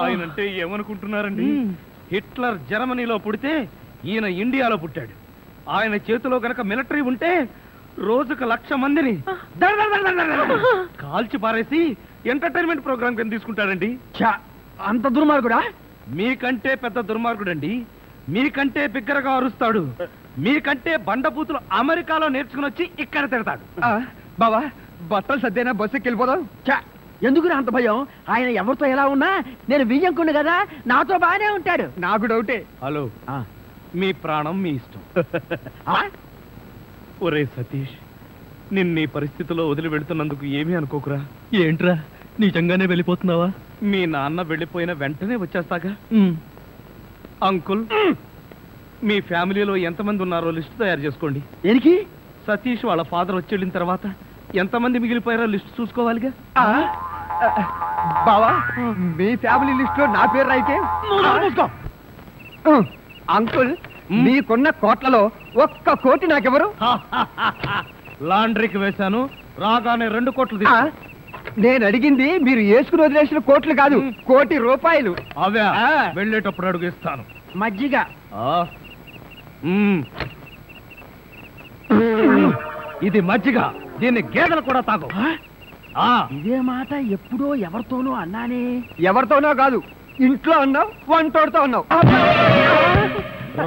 ఆయనంటే ఏమనుకుంటున్నారండి? హిట్లర్ జర్మనీలో పుడితే ఈయన ఇండియాలో పుట్టాడు. ఆయన చేతిలో గనక మిలిటరీ ఉంటే రోజుకు 1,00,000 మందిని కాల్చి పారేసి ఎంటర్టైన్మెంట్ ప్రోగ్రామ్ కింద తీసుకుంటాడండి. అంత దుర్మార్గుడా? మీకంటే పెద్ద దుర్మార్గుడండి. మీకంటే బిగ్గరగా అరుస్తాడు. మీకంటే బండబూతులు అమెరికాలో నేర్చుకుని వచ్చి ఇక్కడ తిడతాడు. బావా, బట్టలు సర్దేనా బస్సుకి వెళ్ళిపోదాం. ఎందుకు అంత భయం? ఆయన ఎవరితో ఎలా ఉన్నా నేను వియ్యంకుండు కదా, నాతో బాగానే ఉంటాడు. నాకు డౌటే. హలో, మీ ప్రాణం మీ ఇష్టం. ఒరే సతీష్, నిన్న ఈ పరిస్థితిలో వదిలి వెళ్తున్నందుకు ఏమీ అనుకోకురా. ఏంట్రా, నిజంగానే వెళ్ళిపోతున్నావా? మీ నాన్న వెళ్ళిపోయిన వెంటనే వచ్చేస్తాగా. అంకుల్, మీ ఫ్యామిలీలో ఎంతమంది ఉన్నారో లిస్ట్ తయారు చేసుకోండి. దేనికి? సతీష్ వాళ్ళ ఫాదర్ వచ్చి వెళ్ళిన తర్వాత ఎంతమంది మిగిలిపోయారో లిస్ట్ చూసుకోవాలిగా. బావా, మీ ఫ్యామిలీ లిస్ట్ లో నా పేరు రాయితే అంకుల్, మీకున్న కోట్లలో 1 కోటి నాకెవరు? లాండ్రీకి వేశాను, రాగానే 2 కోట్లు తీసుకో. నేను అడిగింది మీరు వేసుకుని వదిలేసిన కోట్లు కాదు, 1 కోటి రూపాయలు. అవే వెళ్ళేటప్పుడు అడుగు ఇస్తాను. మజ్జిగ. ఇది మజ్జిగ, దీన్ని గేదెలు కూడా తాగు. ఇదే మాట ఎప్పుడో ఎవరితోనో అన్నానే. ఎవరితోనో కాదు, ఇంట్లో అన్నావు, వంటోడుతో అన్నావు.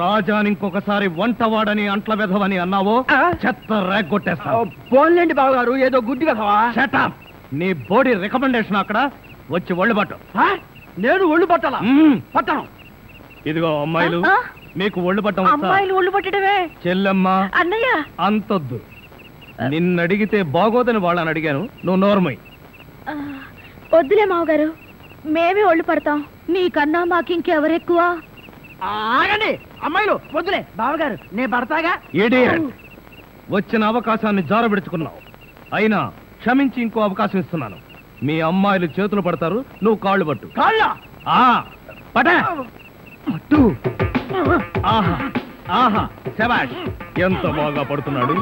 రాజాని ఇంకొకసారి వంటవాడని అంట్ల వెధవని అన్నావో చెత్త రేగొట్టేస్తా. పోన్లేండి బావగారు, ఏదో గుడ్డి కదవా. షటప్. నీ బాడీ రికమెండేషన్ అక్కడ వచ్చి ఒళ్ళు పట్టు. నేను ఒళ్ళు పట్టాలా? పట్టను. ఇదిగో అమ్మాయిలు, మీకు ఒళ్ళు పట్టం. అమ్మాయిలు ఒళ్ళు పట్టడమే. చెల్లెమ్మ, అన్నయ్య అంతొద్దు. నిన్నడిగితే బాగోదని వాళ్ళని అడిగాను, నువ్వు నోర్మై. వద్దులే మావగారు, మేమే ఒళ్ళు పడతాం. నీకన్నా మాకింకెవరెక్కువ? ఆగండి అమ్మాయిలు, వద్దులే బావగారు, నేను పడతాగా. ఇడియట్. వచ్చిన అవకాశాన్ని జారబెడుచుకున్నావు. అయినా క్షమించి ఇంకో అవకాశం ఇస్తున్నాను. మీ అమ్మాయిలు చేతులు పడతారు, నువ్వు కాళ్ళు పట్టు. కాళ్ళ పట్టు. ఆహా ఆహా, శభాష్, ఎంత బాగా పడుతున్నాడు.